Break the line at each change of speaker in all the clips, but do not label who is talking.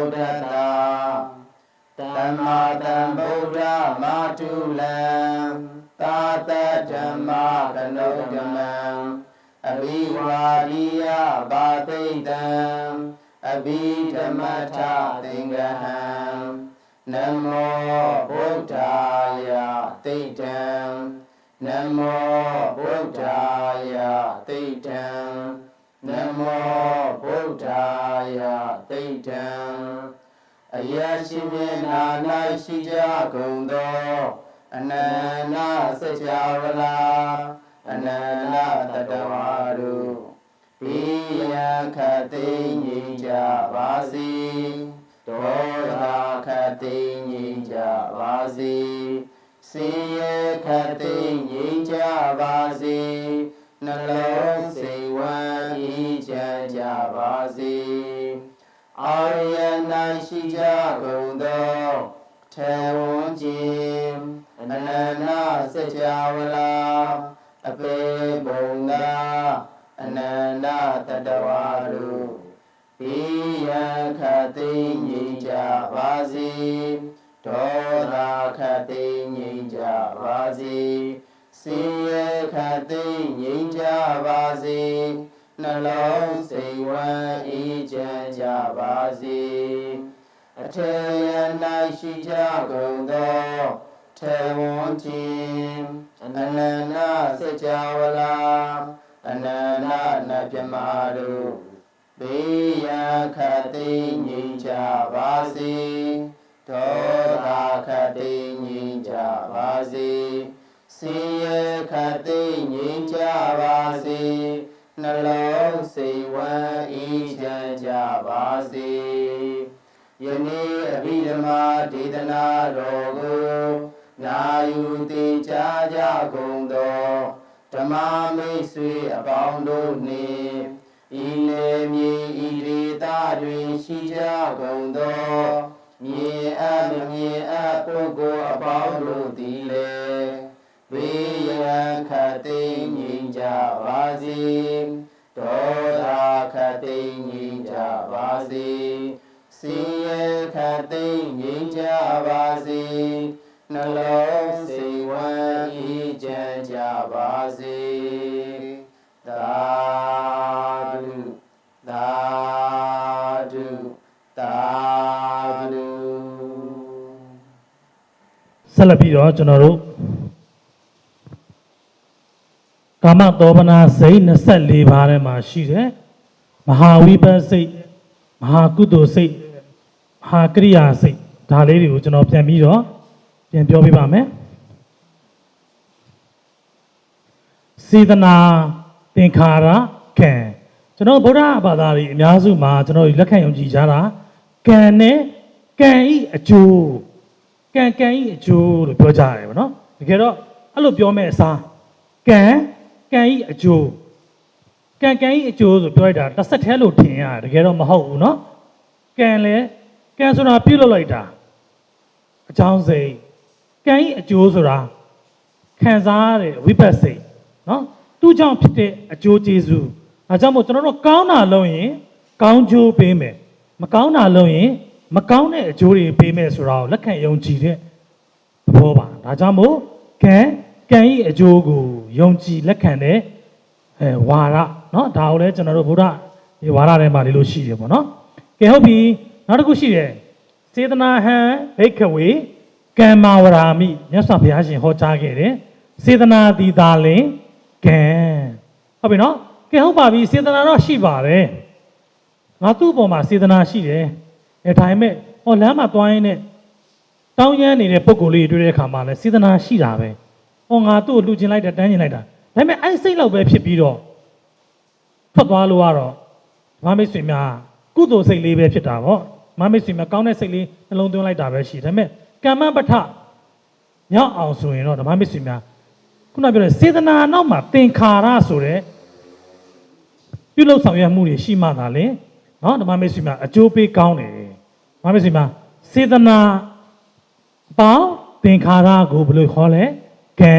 ဒ္ဓတာသမ္မာသမ္ဗုဒ္ဓမာတုလံသာတဓမ္မကနုဒ္ဓမံအဘိဝါရိယဘာသိတံအဘိဓမ္မထသင်္ကဟံနမောဗုဒ္ဓာယသိတံနမောဗုဒ္ဓာယသိတံနမောဗုဒ္ဓာယသိတံအယရှိမြင်နာ၌ရှိကြကုန်သောအနန္တစကြာဝဠာအနန္တတတဝါတို့ဘိယံခတိငြိမ်းကြပါစေဒေါသခတိငြိမ်းကြပါစေဆင်းရဲခတိငြိမ်းကြပါစေနှလုံးစိတ်ဝမ်းအေးချမ်းကြပါစေအာရယ၌ရှိကြကုန်သောထေဝံခြင်းအနန္တစကြာဝဠာအပေဘုံသာအနန္တတတဝါတို့ဘိယံခတိငြိမ်းကြပါစေဒေါသခတိငြိမ်းကြပါစေဆင်းရဲခတိငြိမ်းကြပါစေနှလုံးစိတ်ဝမ်းအေးချမ်းကြပါစေအထေယ၌ရှိကြကုန်သောထေဝံခြင်းအနန္တစကြာဝဠာအနန္တနတ်မြမာတို့ဘေးရန်ခတိငြိမ်းကြပါစေဒေါသခတိငြိမ်းကြပါစေဆင်းရဲခတိငြိမ်းကြပါစေနှလုံးစိတ်ဝမ်းအေးချမ်းကြပါစေယနေ့အဘိဓမ္မာဒေသနာတော်ကိုနာယူသိကြကြကုန်သောဓမ္မမိတ်ဆွေအပေါင်းတို့နှင့်ဤလေမြေဤဒေသတွင်ရှိကြကုန်သောမြေအပ်မမြေအပ်ပုဂ္ဂိုလ်အပေါင်းတို့သည်လည်းဘေးရန်ခတိငြိမ်းကြပါစေဒေါသခတိငြိမ်းကြပါစေဆင်းရဲခတိငြိမ်းကြပါစေနှလုံးစိတ်ဝမ်းအေးချမ်းကြပါစေသာဓုသာဓုသာဓု
ဆက်လက်ပြီးတော့ကျွန်တော်တို့ကာမသောပနာစိတ်24ပါးထဲမှာရှိတယ်မဟာဝိပဿစိတ်မဟာကုသိုလ်စိတ်မဟာကရိယာစိတ်ဒါလေးတွေကိုကျွန်တော်ပြန်ပြီးတော့ပြန်ပြောပြပါမယ်စေတနာသင်္ခါရကံကျွန်တော်ဗုဒ္ဓဘာသာတွေအများစုမှာကျွန်တော်လက်ခံယုံကြည်ကြတာကံနဲ့ကံဤအကျိုးကံဤအကျိုးလို့ပြောကြရတယ်ဗောနော်တကယ်တော့အဲ့လိုပြောမဲ့အစားကံဤအကျိုးကံဤအကျိုးဆိုပြောလိုက်တာတစ်ဆက်တည်းလို့ထင်ရတယ်တကယ်တော့မဟုတ်ဘူးเนาะကံဆိုတာပြုလုပ်လိုက်တာအကြောင်းစိတ်ကံဤအကျိုးဆိုတာခံစားရတဲ့ဝိပဿစိတ်เนาะသူ့ကြောင့်ဖြစ်တဲ့အကျိုးကျေးဇူးဒါကြောင့်မို့ကျွန်တော်တို့ကောင်းတာလုပ်ရင်ကောင်းကျိုးပေးမယ်မကောင်းတာလုပ်ရင်မကောင်းတဲ့အကျိုးတွေပေးမယ်ဆိုတာကိုလက်ခံယုံကြည်တဲ့သဘောပါဒါကြောင့်မို့ကံဤအကျိုးကိုယုံကြည်လက်ခံတဲ့ဝါဒเนาะဒါကိုလည်းကျွန်တော်တို့ဗုဒ္ဓဒီဝါဒထဲမှာလေးလို့ရှိတယ်ပေါ့เนาะကဲဟုတ်ပြီနောက်တစ်ခုရှိတယ်စေတနာဟံဘိက္ခဝေကမ္မဝရာမိမြတ်စွာဘုရားရှင်ဟောကြားခဲ့တယ်စေတနာတိသာလင်ကံဟုတ်ပြီနော်ကဲဟုတ်ပါပြီစေတနာတော့ရှိပါတယ်ငါသူ့အပေါ်မှာစေတနာရှိတယ်ဒါပေမဲ့ဟောလမ်းမှာသွားရင်းနဲ့တောင်းရမ်းနေတဲ့ပုံကိုယ်လေးတွေ့တဲ့အခါမှာလဲစေတနာရှိတာပဲဟောငါသူ့ကိုလှူချင်လိုက်တာတန်းချင်လိုက်တာဒါပေမဲ့အဲ့စိတ်လောက်ပဲဖြစ်ပြီးတော့ထွက်သွားလို့ကတော့မမိတ်ဆွေများကုသိုလ်စိတ်လေးပဲဖြစ်တာပေါ့မမိတ်ဆွေများကောင်းတဲ့စိတ်လေးနှလုံးသွင်းလိုက်တာပဲရှိဒါပေမဲ့ကမ္မပဋ္ဌညောင်းအောင်ဆိုရင်တော့ဓမ္မမိတ်ဆွေများခုနပြောတဲ့စေတနာနောက်မှာသင်္ခါရဆိုတဲ့ပြုလုပ်ဆောင်ရွက်မှုတွေရှိမှသာလေနော်ဓမ္မမိတ်ဆွေများအကျိုးပေးကောင်းတယ်ဓမ္မမိတ်ဆွေများစေတနာပေါင်းသင်္ခါရကိုဘယ်လိုခေါ်လဲကံ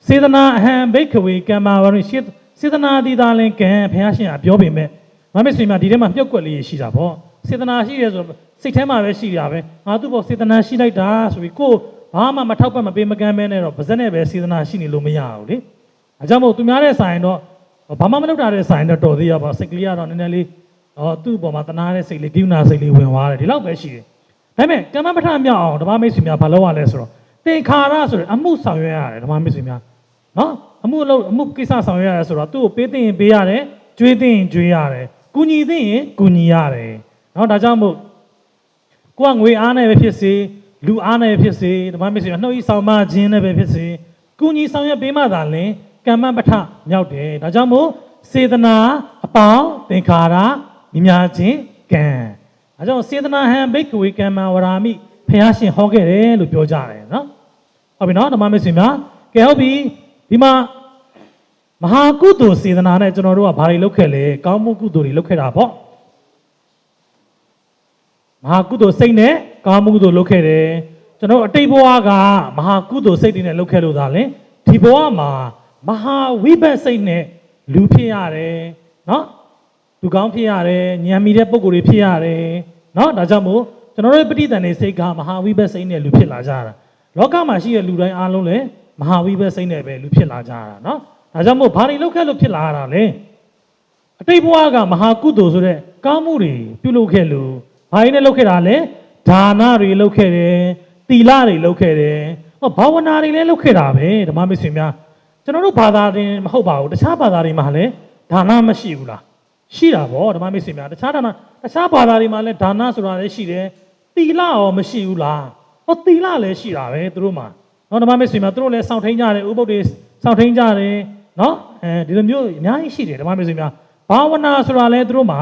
စေတနာအဟံဘိက္ခဝေကမ္မာဝရိစေတနာတိသာလင်ကံဘုရားရှင်ကပြောပေမဲ့ဓမ္မမိတ်ဆွေများဒီထဲမှာမြုပ်ကွက်လေးရှိတာပေါ့ စေတနာရှိရဲဆိုစိတ်ထဲမှာပဲရှိရပဲငါသူ့ဘောစေတနာရှိလိုက်တာဆိုပြီးကိုဘာမှမထောက်ပံ့မပေးမကမ်းမဲနဲ့တော့ပါဇက်နဲ့ပဲစေတနာရှိနေလို့မရဘူးလေအကြောင်းမို့သူများတဲ့ဆိုင်တော့ဘာမှမလုပ်တာတဲ့ဆိုင်တော့တော်သေးရပါစိတ်ကလေးကတော့နည်းနည်းလေးသူ့ဘောမှာတနာတဲ့စိတ်လေးကိူနာစိတ်လေးဝင်သွားတယ်ဒီလောက်ပဲရှိတယ်ဒါပေမဲ့ကမ္မပဋ္ဌာန်းမြောက်အောင်ဓမ္မမိတ်ဆွေများဘာလုပ်ရလဲဆိုတော့သင်္ခါရဆိုတဲ့အမှုဆောင်ရွက်ရတယ်ဓမ္မမိတ်ဆွေများနော်အမှုကိစ္စဆောင်ရွက်ရတယ်ဆိုတော့သူ့ကိုပေးသိရင်ပေးရတယ်ကျွေးသိရင်ကျွေးရတယ်ကူညီသိရင်ကူညီရတယ်နော်ဒါကြောင့်မို့ကိုကငွေအားနဲ့ပဲဖြစ်စေလူအားနဲ့ဖြစ်စေဓမ္မမိတ်ဆွေများနှုတ်ဤဆောင်မခြင်းနဲ့ပဲဖြစ်စေကူညီဆောင်ရွက်ပေးမှသာလင်ကမ္မပဋ္ဌာန်းမြောက်တယ်ဒါကြောင့်မို့စေတနာအပေါင်းသင်္ခါရမြများခြင်းကံအဲကြောင့်စေတနာဟံဘိက္ခဝေကမ္မဝရာမိဘုရားရှင်ဟောခဲ့တယ်လို့ပြောကြတယ်နော်ဟုတ်ပြီနော်ဓမ္မမိတ်ဆွေများကဲဟုတ်ပြီဒီမှာမဟာကုသိုလ်စေတနာနဲ့ကျွန်တော်တို့ကဘာတွေလုပ်ခဲ့လဲကောင်းမှုကုသိုလ်တွေလုပ်ခဲ့တာပေါ့မဟာကုသိုလ်စိတ်နဲ့ကောင်းမှုကုသိုလ်လုပ်ခဲ့တယ်ကျွန်တော်အတိတ်ဘဝကမဟာကုသိုလ်စိတ်တွေနဲ့လုပ်ခဲ့လို့သာလဲဒီဘဝမှာမဟာဝိဘတ်စိတ်နဲ့လူဖြစ်ရတယ်နော်လူကောင်းဖြစ်ရတယ်ဉာဏ်မီတဲ့ပုံကိုယ်တွေဖြစ်ရတယ်နော်ဒါကြောင့်မို့ကျွန်တော်တို့ပဋိသန္ဓေစိတ်ကမဟာဝိဘတ်စိတ်နဲ့လူဖြစ်လာကြတာလောကမှာရှိတဲ့လူတိုင်းအားလုံးလည်းမဟာဝိဘတ်စိတ်နဲ့ပဲလူဖြစ်လာကြတာနော်ဒါကြောင့်မို့ဘာတွေလုပ်ခဲ့လို့ဖြစ်လာတာလဲအတိတ်ဘဝကမဟာကုသိုလ်ဆိုတဲ့ကောင်းမှုတွေပြုလုပ်ခဲ့လို့ဘာတွေနဲ့လုပ်ခဲ့တာလဲဒါနတွေလုပ်ခဲ့တယ်သီလတွေလုပ်ခဲ့တယ်ဘာဝနာတွေလည်းလုပ်ခဲ့တာပဲဓမ္မမိတ်ဆွေများကျွန်တော်တို့ဘာသာတင်မဟုတ်ပါဘူးတခြားဘာသာတွေမှာလည်းဒါနမရှိဘူးလားရှိတာပေါ့ဓမ္မမိတ်ဆွေများတခြားဘာသာတွေမှာလည်းဒါနဆိုတာလည်းရှိတယ်သီလရောမရှိဘူးလားသီလလည်းရှိတာပဲသူတို့မှာနော်ဓမ္မမိတ်ဆွေများသူတို့လည်းစောင့်ထိန်ကြတယ်ဥပုပ်တွေစောင့်ထိန်ကြတယ်နော်ဒီလိုမျိုးအများကြီးရှိတယ်ဓမ္မမိတ်ဆွေများဘာဝနာဆိုတာလည်းသူတို့မှာ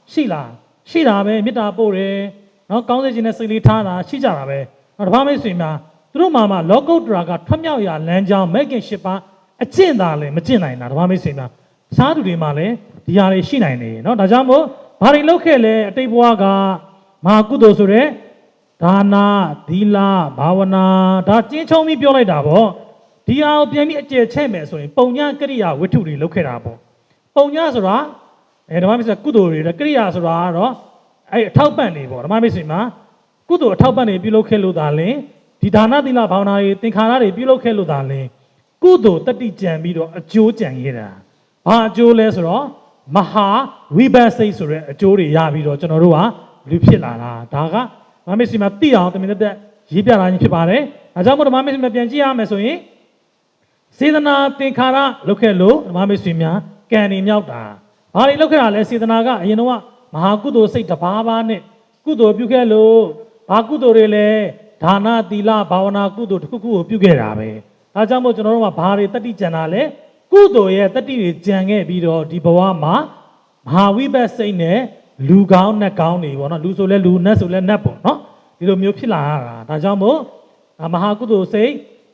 ရှိလားရှိတာပဲမေတ္တာပို့တယ်နော်ကောင်းစေခြင်းနဲ့စိတ်လေးထားတာရှိကြတာပဲဓမ္မမိတ်ဆွေများသူတို့မှာလောကုတ္တရာကထွတ်မြောက်ရာလမ်းကြောင်းမဲ့ခင်၈ပါးအကျင့်သာလည်းမကျင့်နိုင်တာဓမ္မမိတ်ဆွေများစားသူတွေမှာလည်းဒီဟာတွေရှိနိုင်တယ်နော်ဒါကြောင့်မို့ဘာတွေလုပ်ခဲ့လဲအတိတ်ဘဝကမဟာကုသိုလ်ဆိုတဲ့ဒါနာသီလဘာဝနာဒါကျင်းချုံပြီးပြောလိုက်တာပေါ့ဒီဟာကိုပြန်ပြီးအကျယ်ချဲ့မယ်ဆိုရင်ပုံညာကရိယာဝတ္ထုတွေလုပ်ခဲ့တာပေါ့ပုံညာဆိုတာဓမ္မမိတ်ဆွေကုသိုလ်တွေကရိယာဆိုတာကတော့အထောက်ပံ့နေပေါ့ဓမ္မမိတ်ဆွေမှာကုသိုလ်အထောက်ပံ့နေပြုလုပ်ခဲ့လို့သာလင်ဒီဒါနသီလဘာဝနာတွေသင်္ခါရတွေပြုလုပ်ခဲ့လို့သာလင်ကုသိုလ်တတိကြံပြီးတော့အကျိုးကြံရတာဘာအကျိုးလဲဆိုတော့မဟာဝိဘတ်စိတ်ဆိုတဲ့အကျိုးတွေရပြီးတော့ကျွန်တော်တို့ကလူဖြစ်လာတာဒါကဓမ္မမိတ်ဆွေမှာသိအောင်တမင်သက်ရေးပြတာကြီးဖြစ်ပါတယ်ဒါကြောင့်မို့ဓမ္မမိတ်ဆွေများပြန်ကြည့်ရမယ်ဆိုရင်စေတနာသင်္ခါရလုပ်ခဲ့လို့ဓမ္မမိတ်ဆွေများကံနေမြောက်တာဘာတွေလုပ်ခဲ့တာလဲစေတနာကအရင်တော့မဟာကုသိုလ်စိတ်တစ်ပါးပါးနဲ့ကုသိုလ်ပြုခဲ့လို့ဘာကုသိုလ်တွေလဲဒါနသီလဘာဝနာကုသိုလ်တစ်ခုခုကိုပြုခဲ့တာပဲဒါကြောင့်မို့ကျွန်တော်တို့ကဘာတွေတတိကြံတာလဲကုသိုလ်ရဲ့တတိတွေကြံခဲ့ပြီးတော့ဒီဘဝမှာမဟာဝိဘတ်စိတ်နဲ့လူကောင်းနတ်ကောင်းတွေပေါ့နော်လူဆိုလဲလူနတ်ဆိုလဲနတ်ပေါ့နော်ဒီလိုမျိုးဖြစ်လာရတာဒါကြောင့်မို့မဟာကုသိုလ်စိတ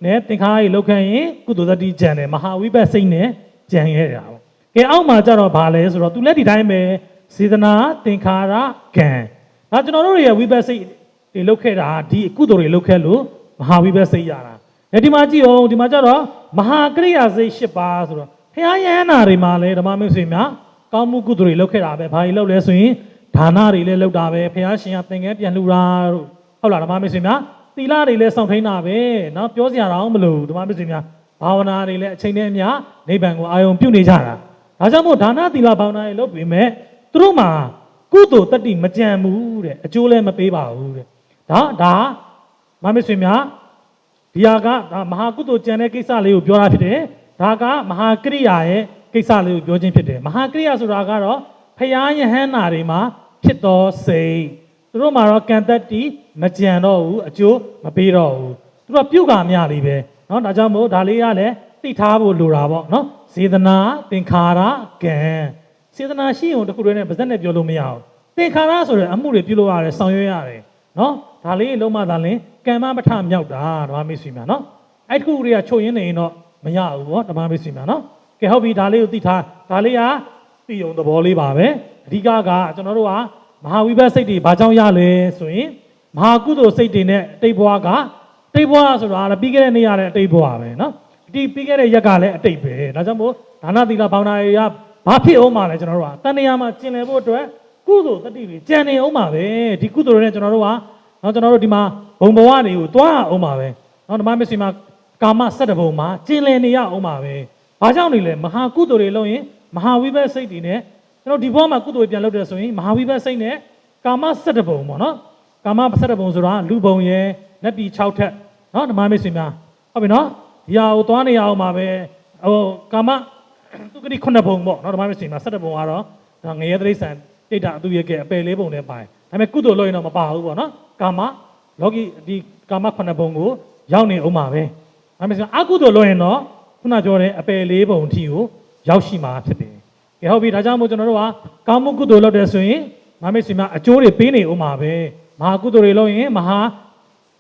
်နဲ့သင်္ခါရတွေလောက်ခံရင်ကုသိုလ်တတိကြံတယ်မဟာဝိဘတ်စိတ်နဲ့ကြံခဲ့တာပေါ့ကဲအောက်မှာကျတော့ဘာလဲဆိုတော့သူလည်းဒီတိုင်းပဲစေတနာသင်္ခါရကံဒါကျွန်တော်တို့ရဲ့ဝိဘတ်စိတ်တွေလောက်ခဲ့တာဒီကုသိုလ်တွေလောက်ခဲ့လို့မဟာဝိဘတ်စိတ်ရတာဒီမှာကြည့်အောင်ဒီမှာကျတော့မဟာကရိယာစိတ်၈ပါးဆိုတော့ဘုရားယဟန္တာတွေမှာလည်းဓမ္မမိတ်ဆွေများကောင်းမှုကုသိုလ်တွေလုပ်ခဲ့တာပဲဘာတွေလုပ်လဲဆိုရင်ဒါနတွေလည်းလုပ်တာပဲဘုရားရှင်ကသင်္ကန်းပြန်လှူတာတို့ဟုတ်လားဓမ္မမိတ်ဆွေများသီလတွေလည်းစောင့်ထိန်တာပဲเนาะပြောစရာတော့မလိုဓမ္မမိတ်ဆွေများဘာဝနာတွေလည်းအချိန်နဲ့အမျှနိဗ္ဗာန်ကိုအာရုံပြုနေကြတာဒါကြောင့်မို့ဒါနသီလဘာဝနာတွေလုပ်ပြီးမဲ့သူတို့မှာကုသိုလ်တတိမကြံဘူးတဲ့အကျိုးလည်းမပေးပါဘူးတဲ့ဒါမမိတ်ဆွေများဒီဟာကမဟာကုသိုလ်ကြံတဲ့ကိစ္စလေးကိုပြောတာဖြစ်တယ်ဒါကမဟာကရိယာရဲ့ကိစ္စလေးကိုပြောခြင်းဖြစ်တယ်မဟာကရိယာဆိုတာကတော့ဖယားယဟန္တာတွေမှာဖြစ်တော်စိတ်သူတို့မှာတော့ကံတတိမကြံတော့ဘူးအကျိုးမပေးတော့ဘူးသူတို့ပြုကာမြလေးပဲเนาะဒါကြောင့်မို့ဒါလေးကလည်းသိထားဖို့လိုတာပေါ့เนาะစေတနာသင်္ခါရကံစေတနာရှိရင်တခုတည်းနဲ့ပါဇက်နဲ့ပြောလို့မရဘူးသင်္ခါရဆိုတဲ့အမှုတွေပြုလို့ရတယ်ဆောင်ရွက်ရတယ်เนาะဒါလေးလုံးမသာလင်ကံမပထမြောက်တာဓမ္မမိတ်ဆွေများเนาะအဲ့တခုတွေကချုပ်ရင်းနေရင်တော့မရဘူးပေါ့ဓမ္မမိတ်ဆွေများเนาะကဲဟုတ်ပြီဒါလေးကိုသိထားဒါလေးကသိုံသဘောလေးပါပဲအဓိကကကျွန်တော်တို့ကမဟာဝိဘတ်စိတ်တွေဘာကြောင့်ရလဲဆိုရင်မဟာကုသိုလ်စိတ်တွေနဲ့တိတ်ဘွားကတိတ်ဘွားဆိုတာလည်းပြီးခဲ့တဲ့နေ့ရတဲ့အတိတ်ဘွားပဲเนาะဒီပြီးခဲ့တဲ့ရက်ကလည်းအတိတ်ပဲဒါကြောင့်မို့ဒါနသီလဘာဝနာတွေကဘာဖြစ်အောင်မှလဲကျွန်တော်တို့ကတဏှာမှာကျင်လည်ဖို့အတွက် ကုသိုလ်တတိတွေကြံနေအောင်ပါပဲဒီကုသိုလ်တွေနဲ့ကျွန်တော်တို့ကနော်ကျွန်တော်တို့ဒီမှာဘုံဘဝတွေကိုတွားအောင်ပါပဲနော်ဓမ္မမစ္စည်းမှာကာမ17ဘုံမှာကျင်လည်နေရအောင်ပါပဲဘာကြောင့်နေလဲမဟာကုသိုလ်တွေလုပ်ရင်မဟာဝိဘတ်စိတ်တွေနဲ့ကျွန်တော်ဒီဘဝမှာကုသိုလ်ပြန်လုပ်တယ်ဆိုရင်မဟာဝိဘတ်စိတ်နဲ့ကာမ17ဘုံပေါ့နော်ကာမ17ဘုံဆိုတာလူဘုံရယ်နတ်ပြည်6ထက်နော်ဓမ္မမစ္စည်းများဟုတ်ပြီနော်ဒီဟာကိုတွားနေရအောင်ပါပဲဟိုကာမသူကတိ9ဘုံပေါ့နော်ဓမ္မမစ္စည်းမှာ17ဘုံကတော့ငရဲတိရစ္ဆာန်တိတ်တာသူရဲ့ကအပယ်4ဘုံနဲ့ပါတယ်ဒါပေမဲ့ကုသိုလ်လုပ်ရင်တော့မပါဘူးပေါ့နော်ကာမလောကီဒီကာမ9ဘုံကိုရောက်နေအောင်ပါပဲဒါပေမဲ့အကုသိုလ်လုပ်ရင်တော့ခုနပြောတဲ့အပယ်4ဘုံအထိကိုရောက်ရှိမှာဖြစ်တယ်ကဲဟုတ်ပြီဒါကြောင့်မို့ကျွန်တော်တို့ကကာမကုသိုလ်လုပ်တယ်ဆိုရင်မမေ့စီမှာအကျိုးတွေပေးနေအောင်ပါပဲမဟာကုသိုလ်တွေလုပ်ရင်မဟာ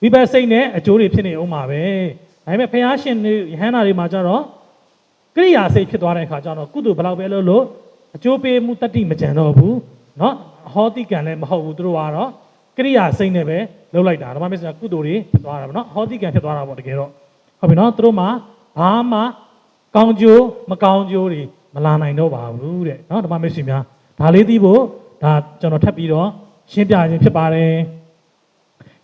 ဝိပဿစိတ်နဲ့အကျိုးတွေဖြစ်နေအောင်ပါပဲဒါပေမဲ့ဘုရားရှင်တွေယဟန္တာတွေမှာကျတော့ကိရိယာစိတ်ဖြစ်သွားတဲ့အခါကျတော့ကုသိုလ်ဘယ်လောက်ပဲလုပ်လို့အကျိုးပေးမှုတတိမကြံတော့ဘူးเนาะဟောတိကံလည်းမဟုတ်ဘူးသူတို့ကတော့ကိရိယာစိတ်နဲ့ပဲလုပ်လိုက်တာဓမ္မမစ္စကုသိုလ်တွေဖြစ်သွားတာပေါ့เนาะဟောတိကံဖြစ်သွားတာပေါ့တကယ်တော့ဟုတ်ပြီเนาะသူတို့မှာဘာမှကောင်းကျိုးမကောင်းကျိုးတွေမလာနိုင်တော့ပါဘူးတဲ့เนาะဓမ္မမစ္စများဒါလေးသိဖို့ဒါကျွန်တော်ထပ်ပြီးတော့ရှင်းပြခြင်းဖြစ်ပါတယ်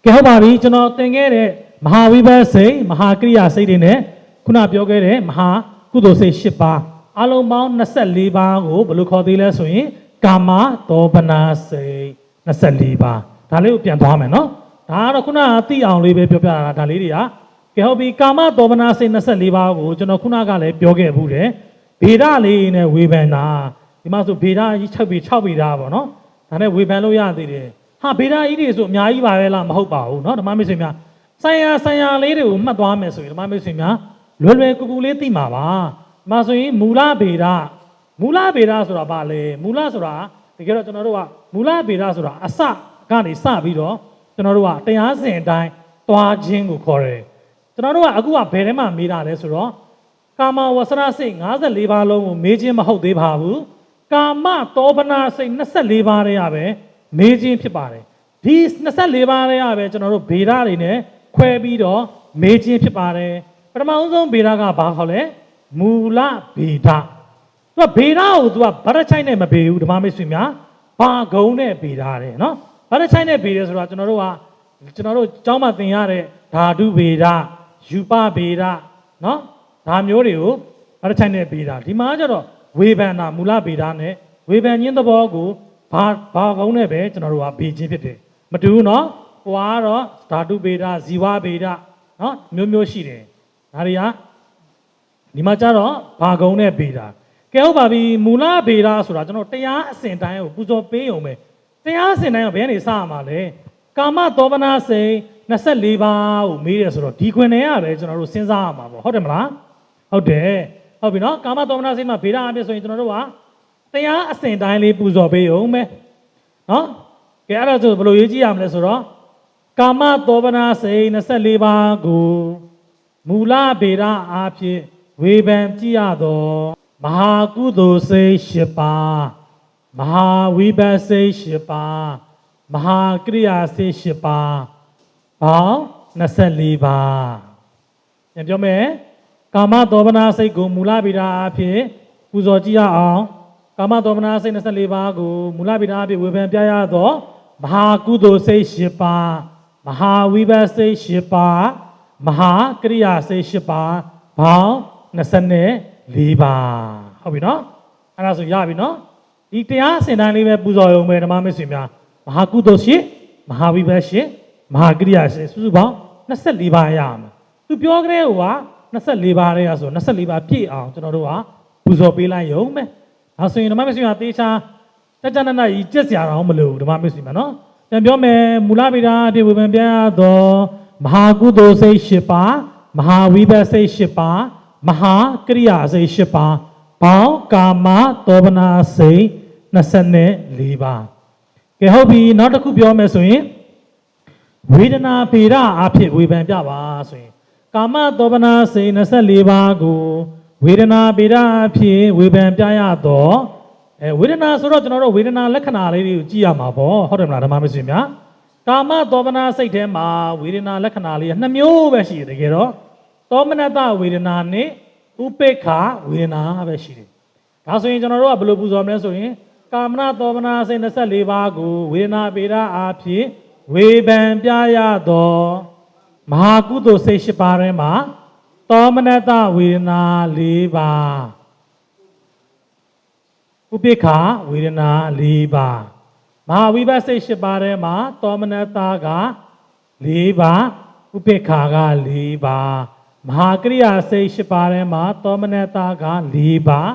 ကဲဟုတ်ပါပြီကျွန်တော်သင်ခဲ့တဲ့မဟာဝိဘတ်စိတ်မဟာကိရိယာစိတ်တွေနဲ့ခုနပြောခဲ့တဲ့မဟာကုသိုလ်စိတ်10ပါးအလုံးပေါင်း24ပါးကိုဘယ်လိုခေါ်သေးလဲဆိုရင်ကာမတောပနာစိတ်24ပါးဒါလေးကိုပြန်သွားမယ်နော်ဒါကတော့ခုနကသိအောင်လေးပဲပြောပြတာဒါလေးတွေကကဲဟုတ်ပြီကာမတောပနာစိတ်24ပါးကိုကျွန်တော်ခုနကလည်းပြောခဲ့ဘူးတယ်ဗေဒလေးနဲ့ဝေဖန်တာဒီမှာဆိုဗေဒကြီး6ဗေဒပေါ့နော်ဒါနဲ့ဝေဖန်လို့ရသေးတယ်ဟာဗေဒကြီးတွေဆိုအများကြီးပါပဲလားမဟုတ်ပါဘူးเนาะဓမ္မမိတ်ဆွေများဆိုင်ရာလေးတွေကိုမှတ်သွားမယ်ဆိုရင်ဓမ္မမိတ်ဆွေများလွယ်ကူကူလေးသိမှာပါဒီမှာဆိုရင်မူလဗေဒဆိုတာဘာလဲမူလဆိုတာတကယ်တော့ကျွန်တော်တို့ကမူလဗေဒဆိုတာအစကနေစပြီးတော့ကျွန်တော်တို့ကတရားစဉ်အတိုင်းသွားခြင်းကိုခေါ်တယ်ကျွန်တော်တို့ကအခုကဘယ်ထဲမှာမေးတာလဲဆိုတော့ကာမဝဆရစိတ်54ပါးလုံးကိုမေးခြင်းမဟုတ်သေးပါဘူးကာမတောပနာစိတ်24ပါးတည်းရပဲမေးခြင်းဖြစ်ပါတယ်ဒီ24ပါးတည်းရပဲကျွန်တော်တို့ဗေဒတွေနဲ့ခွဲပြီးတော့မေးခြင်းဖြစ်ပါတယ်ပထမဆုံးဗေဒကဘာခေါ်လဲမူလဗေဒသူကဗေဒကိုသူကဗရချိုက်နဲ့မဗေဘူးဓမ္မမိတ်ဆွေများဘာကုန်းနဲ့ဗေဒတယ်နော်ဗရချိုက်နဲ့ဗေတယ်ဆိုတာကျွန်တော်တို့ကျောင်းမှာသင်ရတဲ့ဓာတုဗေဒယူပဗေဒနော်ဒါမျိုးတွေကိုဗရချိုက်နဲ့ဗေဒဒီမှာကျတော့ဝေဖန်တာမူလဗေဒနဲ့ဝေဖန်ခြင်းသဘောကိုဘာကုန်းနဲ့ပဲကျွန်တော်တို့ကဗေခြင်းဖြစ်တယ်မတူဘူးနော်ဟိုကတော့ဓာတုဗေဒဇီဝဗေဒနော်မျိုးရှိတယ်ဒါတွေကဒီမှာကျတော့ဘာကုန်းနဲ့ဗေဒကဲဟုတ်ပါပြီမူလဗေဒဆိုတာကျွန်တော်တရားအစဉ်တိုင်းကိုပူဇော်ပေးအောင်ပဲတရားအစဉ်တိုင်းကဘယ်ကနေစရမှာလဲကာမတောပနာစိတ်24ပါးကိုမေးတယ်ဆိုတော့ဒီခွင်ထဲကပဲကျွန်တော်တို့စဉ်းစားရမှာပေါ့ဟုတ်တယ်မလားဟုတ်တယ်ဟုတ်ပြီနော်ကာမတောပနာစိတ်မှာဗေဒအဖြစ်ဆိုရင်ကျွန်တော်တို့ကတရားအစဉ်တိုင်းလေးပူဇော်ပေးအောင်ပဲနော်ကဲအဲ့ဒါဆိုဘယ်လိုရေးကြည့်ရမလဲဆိုတော့ကာမတောပနာစိတ်24ပါးကိုမူလဗေဒအဖြစ်ဝေဖန်ကြည့်ရတော့မဟာကုသိုလ်စိတ်10ပါးမဟာဝိဘတ်စိတ်10ပါးမဟာကိရိယာစိတ်10ပါးပေါင်း24ပါးပြန်ပြောမယ်ကာမတောပနာစိတ်ကိုမူလဗေဒအဖြစ်ပူဇော်ကြည့်ရအောင်ကာမတောပနာစိတ်24ပါးကိုမူလဗေဒအဖြစ်ဝေဖန်ပြရတော့မဟာကုသိုလ်စိတ်10ပါးမဟာဝိဘတ်စိတ်10ပါးမဟာကိရိယာစိတ်10ပါးပေါင်း24ပါးဟုတ်ပြီနော်အဲ့ဒါဆိုရပြီနော်ဒီတရားအစဉ်တိုင်းလေးပဲပူဇော်ရုံပဲဓမ္မမိတ်ဆွေများမဟာကုသိုလ်ရှင်မဟာဝိဘတ်ရှင်မဟာကိရိယာရှင်စုစုပေါင်း24ပါးရမှာသူပြောကြတဲ့ဟိုက24ပါးတည်းရဆို24ပါးပြည့်အောင်ကျွန်တော်တို့ကပူဇော်ပေးလိုက်ရုံပဲဒါဆိုရင်ဓမ္မမိတ်ဆွေများတေချာတက်ကြနနကြီးကြက်စရာတော့မလိုဘူးဓမ္မမိတ်ဆွေများနော်ပြန်ပြောမယ်မူလဗေဒအဖြစ်ဝေဖန်ပြရတော့မဟာကုသိုလ်စိတ်10ပါးမဟာဝိဘတ်စိတ်10ပါးမဟာကိရိယာစိတ်10ပါးပေါင်းကာမတောပနာစိတ်24ပါးကဲဟုတ်ပြီနောက်တစ်ခုပြောမယ်ဆိုရင်ဝေဒနာဗေဒအဖြစ်ဝေဖန်ပြပါဆိုရင်ကာမတောပနာစိတ်24ပါးကိုဝေဒနာဗေဒအဖြစ်ဝေဖန်ပြရတော့ဝေဒနာဆိုတော့ကျွန်တော်တို့ဝေဒနာလက္ခဏာလေးတွေကိုကြည့်ရမှာပေါ့ဟုတ်တယ်မလားဓမ္မမိတ်ဆွေများကာမတောပနာစိတ်ထဲမှာဝေဒနာလက္ခဏာလေး2မျိုးပဲရှိတယ်တကယ်တော့သောမနတဝေဒနာနဲ့ဥပေက္ခဝေဒနာပဲရှိတယ်ဒါဆိုရင်ကျွန်တော်တို့ကဘယ်လိုပူဇော်မလဲဆိုရင် ကာမနာသောမနာစိတ်24ပါးကိုဝေဒနာပေဒအားဖြင့်ဝေဘံပြရသောမဟာကုသိုလ်စိတ်8ပါးထဲမှာသောမနတဝေဒနာ4ပါးဥပိ္ပခာဝေဒနာ4ပါးမဟာဝိဘတ်စိတ်8ပါးထဲမှာသောမနတက4ပါးဥပိ္ပခာက4ပါးမဟာကရိယာစိတ်8ပါးထဲမှာသောမနတက4ပါး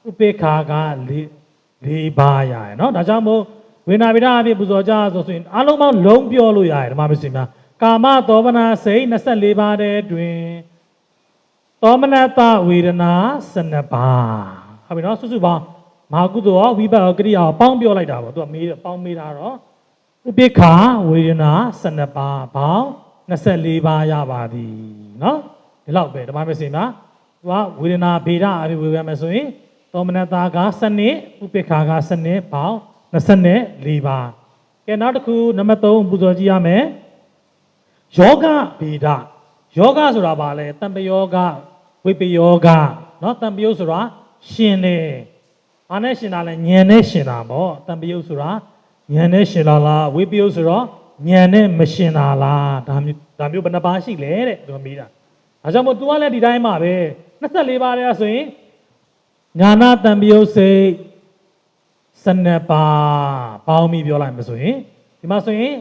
ဥပိ္ပခာက4ပါးရရနော်ဒါကြောင့်မို့ဝေဒနာပိဋကအဖြစ်ပူဇော်ကြဆိုရင်အလုံးပေါင်းလုံးပြောလို့ရတယ်ဓမ္မမစင်များကာမသောမနာစိတ်24ပါးတည်းတွင်သောမနတဝေဒနာ12ပါးဟုတ်ပြီနော်စုစုပေါင်းမဟာကုသိုလ်ရောဝိဘတ်ရောကရိယာရောပေါင်းပြောလိုက်တာပေါ့သူကမေးပေါင်းမေးတာတော့ဥပိ္ပခာဝေဒနာ12ပါးပေါင်း24ပါးရပါသည်နော်ဒီလောက်ပဲဓမ္မမစင်များသူကဝေဒနာဗေဒအဖြစ်ဝေရမယ်ဆိုရင်သောမနတက7ဥပိ္ပခာက7ပေါင်း24ပါးကဲနောက်တစ်ခုနံပါတ်3ပူဇော်ကြည့်ရမယ်ယောဂဗေဒယောဂဆိုတာဘာလဲတံပယောဂဝိပယောဂเนาะတံပယုတ်ဆိုတာရှင်တယ်ဘာနဲ့ရှင်တာလဲဉာဏ်နဲ့ရှင်တာပေါ့တံပယုတ်ဆိုတာဉာဏ်နဲ့ရှင်လာလားဝိပယုတ်ဆိုတော့ဉာဏ်နဲ့မရှင်တာလားဒါမျိုးဘယ်နှပါးရှိလဲတဲ့သူမေးတာဒါကြောင့်မို့ तू ကလည်းဒီတိုင်းမှာပဲ24ပါးတည်းဆိုရင်ညာနာတံပယုတ်စိတ်12ပါးပေါင်းပြီးပြောလိုက်မှာဆိုရင်ဒီမှာဆိုရင်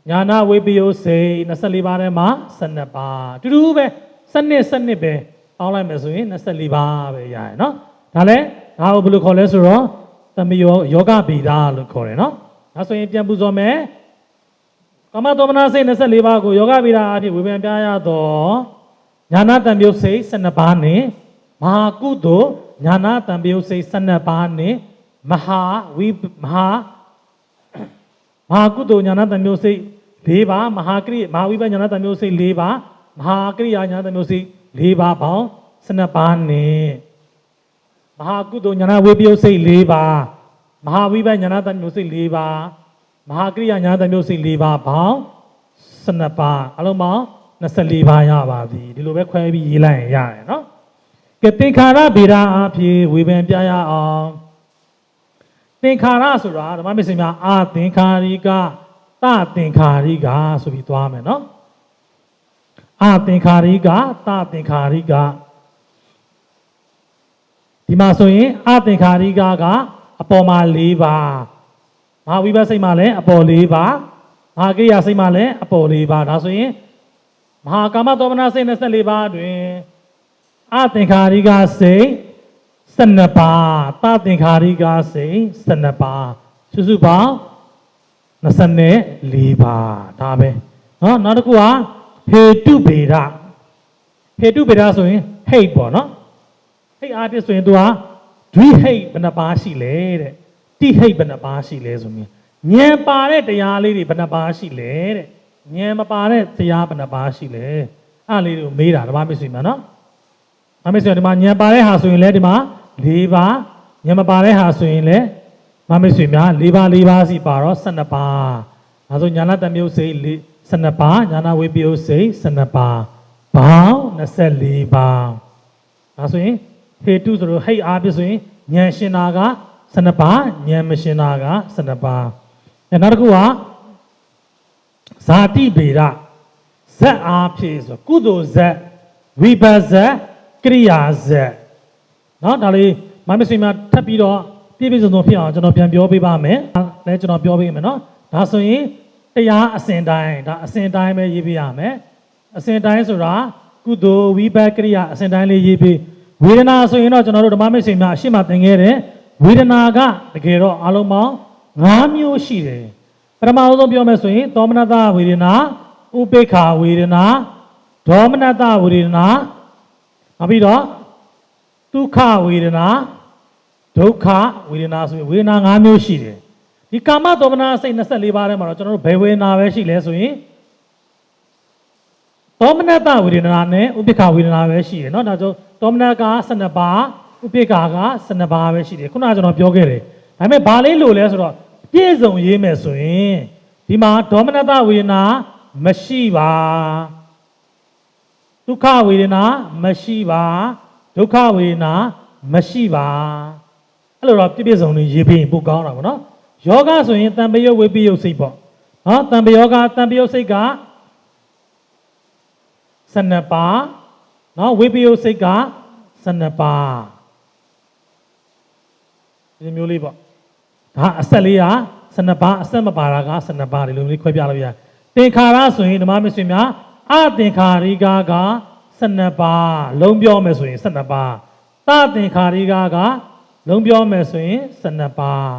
ညာနာဝိပယုတ်စိတ်24ပါးထဲမှာ12ပါးတူတူပဲ12ပဲပေါင်းလိုက်မယ်ဆိုရင်24ပါးပဲရရနော်ဒါလည်းဒါကိုဘယ်လိုခေါ်လဲဆိုတော့တမယောယောဂဗေဒလို့ခေါ်တယ်နော်ဒါဆိုရင်ပြန်ပူဇော်မယ်ကာမသောမနာစိတ်24ပါးကိုယောဂဗေဒအဖြစ်ဝေဖန်ပြရတော့ညာနာတံပယုတ်စိတ်12ပါးနဲ့မဟာကုသိုလ်ညာနာတံပယုတ်စိတ်12ပါးနဲ့မဟာကုသိုလ်ညာနာတံပယုတ်စိတ်4ပါးမဟာဝိပဿနာညာနာတံပယုတ်စိတ်4ပါးမဟာကရိယာညာနာတံပယုတ်စိတ်4ပါးပေါင်း12ပါးနဲ့မဟာကုသိုလ်ညာနာဝိပယုတ်စိတ်4ပါးမဟာဝိပဿနာညာနာတံပယုတ်စိတ်4ပါးမဟာကရိယာညာနာတံပယုတ်စိတ်4ပါးပေါင်း12ပါးအလုံးပေါင်း24ပါးရပါပြီဒီလိုပဲခွဲပြီးရေးလိုက်ရင်ရတယ်နော်ကဲသင်္ခါရဗေဒအဖြစ်ဝေဖန်ပြရအောင်သင်္ခါရဆိုတာဓမ္မမစ္စည်းများအာသင်္ခါရိကသသင်္ခါရိကဆိုပြီးသွားမယ်နော်အာသင်္ခါရိကသသင်္ခါရိကဒီမှာဆိုရင်အာသင်္ခါရိကကအပေါ်မှာ4ပါးမဟာဝိပဿစိတ်မှာလည်းအပေါ်4ပါးမဟာကိရိယာစိတ်မှာလည်းအပေါ်4ပါးဒါဆိုရင်မဟာကာမသောမနာစိတ်24ပါးတွင်အာသင်္ခါရိကစိတ်12ပါးသသင်္ခါရိကစိတ်12ပါးစုစုပေါင်း24ပါးဒါပဲเนาะနောက်တစ်ခုကဟေတုဗေဒဆိုရင်ဟိတ်ပေါ့เนาะဟိတ်အားဖြင့်ဆိုရင်သူကဒွိဟိတ်ဘယ်နှပါးရှိလဲတဲ့တိဟိတ်ဘယ်နှပါးရှိလဲဆိုရင်ဉာဏ်ပါတဲ့တရားလေးတွေဘယ်နှပါးရှိလဲတဲ့ဉာဏ်မပါတဲ့တရားဘယ်နှပါးရှိလဲအဲ့လေးတွေကိုမေးတာဓမ္မမစ္စည်းမှာเนาะဓမ္မမစ္စည်းဒီမှာဉာဏ်ပါတဲ့ဟာဆိုရင်လည်းဒီမှာ4ပါးဉာဏ်မပါတဲ့ဟာဆိုရင်လည်းဓမ္မမစ္စည်းများ4ပါးစီပါတော့12ပါးဒါဆိုညာနာတံပယုတ်စိတ်12ပါးညာနာဝိပယုတ်စိတ်12ပါးပေါင်း24ပါးဒါဆိုရင်ဟေတုဆိုတော့ဟိတ်အားဖြင့်ဆိုရင်ဉာဏ်ရှင်တာက12ပါးဉာဏ်မရှင်တာက12ပါးနောက်တစ်ခုကဇာတိဗေဒဇက်အားဖြင့်ဆိုကုသိုလ်ဇက်ဝိပဿဇက်ကရိယာဇက်เนาะဒါလေးမမစင်မှာထပ်ပြီးတော့ပြည့်ပြည့်စုံစုံဖြစ်အောင်ကျွန်တော်ပြန်ပြောပေးပါမယ်လဲကျွန်တော်ပြောပေးမယ်เนาะဒါဆိုရင်တရားအစဉ်တိုင်းဒါအစဉ်တိုင်းပဲရေးပြရမယ်အစဉ်တိုင်းဆိုတာကုသိုလ်ဝိပဿကရိယာအစဉ်တိုင်းလေးရေးပြီးဝေဒနာဆိုရင်တော့ကျွန်တော်တို့ဓမ္မမိတ်ဆွေများအရှိမသင်ခဲ့တယ်ဝေဒနာကတကယ်တော့အလုံးပေါင်း5မျိုးရှိတယ်ပထမဆုံးပြောမယ်ဆိုရင်သောမနတဝေဒနာဥပေက္ခဝေဒနာဒေါမနတဝေဒနာနောက်ပြီးတော့ဒုက္ခဝေဒနာဒုက္ခဝေဒနာဆိုရင်ဝေဒနာ5မျိုးရှိတယ်ဒီကာမသောမနာစိတ်24ပါးထဲမှာတော့ကျွန်တော်တို့ဘယ်ဝေဒနာပဲရှိလဲဆိုရင်သောမနတဝေဒနာနဲ့ဥပေက္ခဝေဒနာပဲရှိတယ်เนาะဒါကြောင့်သောမနက12ပါးဥပေက္ခက12ပါးပဲရှိတယ်ခုနကကျွန်တော်ပြောခဲ့တယ်ဒါပေမဲ့ဘာလေးလို့လဲဆိုတော့ပြည့်စုံရေးမယ်ဆိုရင်ဒီမှာဒေါမနတဝေဒနာမရှိပါဒုက္ခဝေဒနာမရှိပါဒုက္ခဝေဒနာမရှိပါ အဲ့လိုတော့ပြည့်ပြည့်စုံစုံရေးပြီးပို့ကောင်းတာပေါ့နော်ယောဂဆိုရင်တံပယုတ်ဝိပယုတ်စိတ်ပေါ့နော်တံပယောဂတံပယုတ်စိတ်က12ပါးနော်ဝိပယုတ်စိတ်က12ပါးဒီမျိုးလေးပေါ့ဒါအဆက်လေးက12ပါးအဆက်မပါတာက12ပါးဒီလိုမျိုးခွဲပြလို့ရသင်္ခါရဆိုရင်ဓမ္မမဆွေများအသင်္ခါရိက12ပါးလုံးပြောမယ်ဆိုရင်12ပါးသသင်္ခါရိကလုံးပြောမယ်ဆိုရင်12ပါး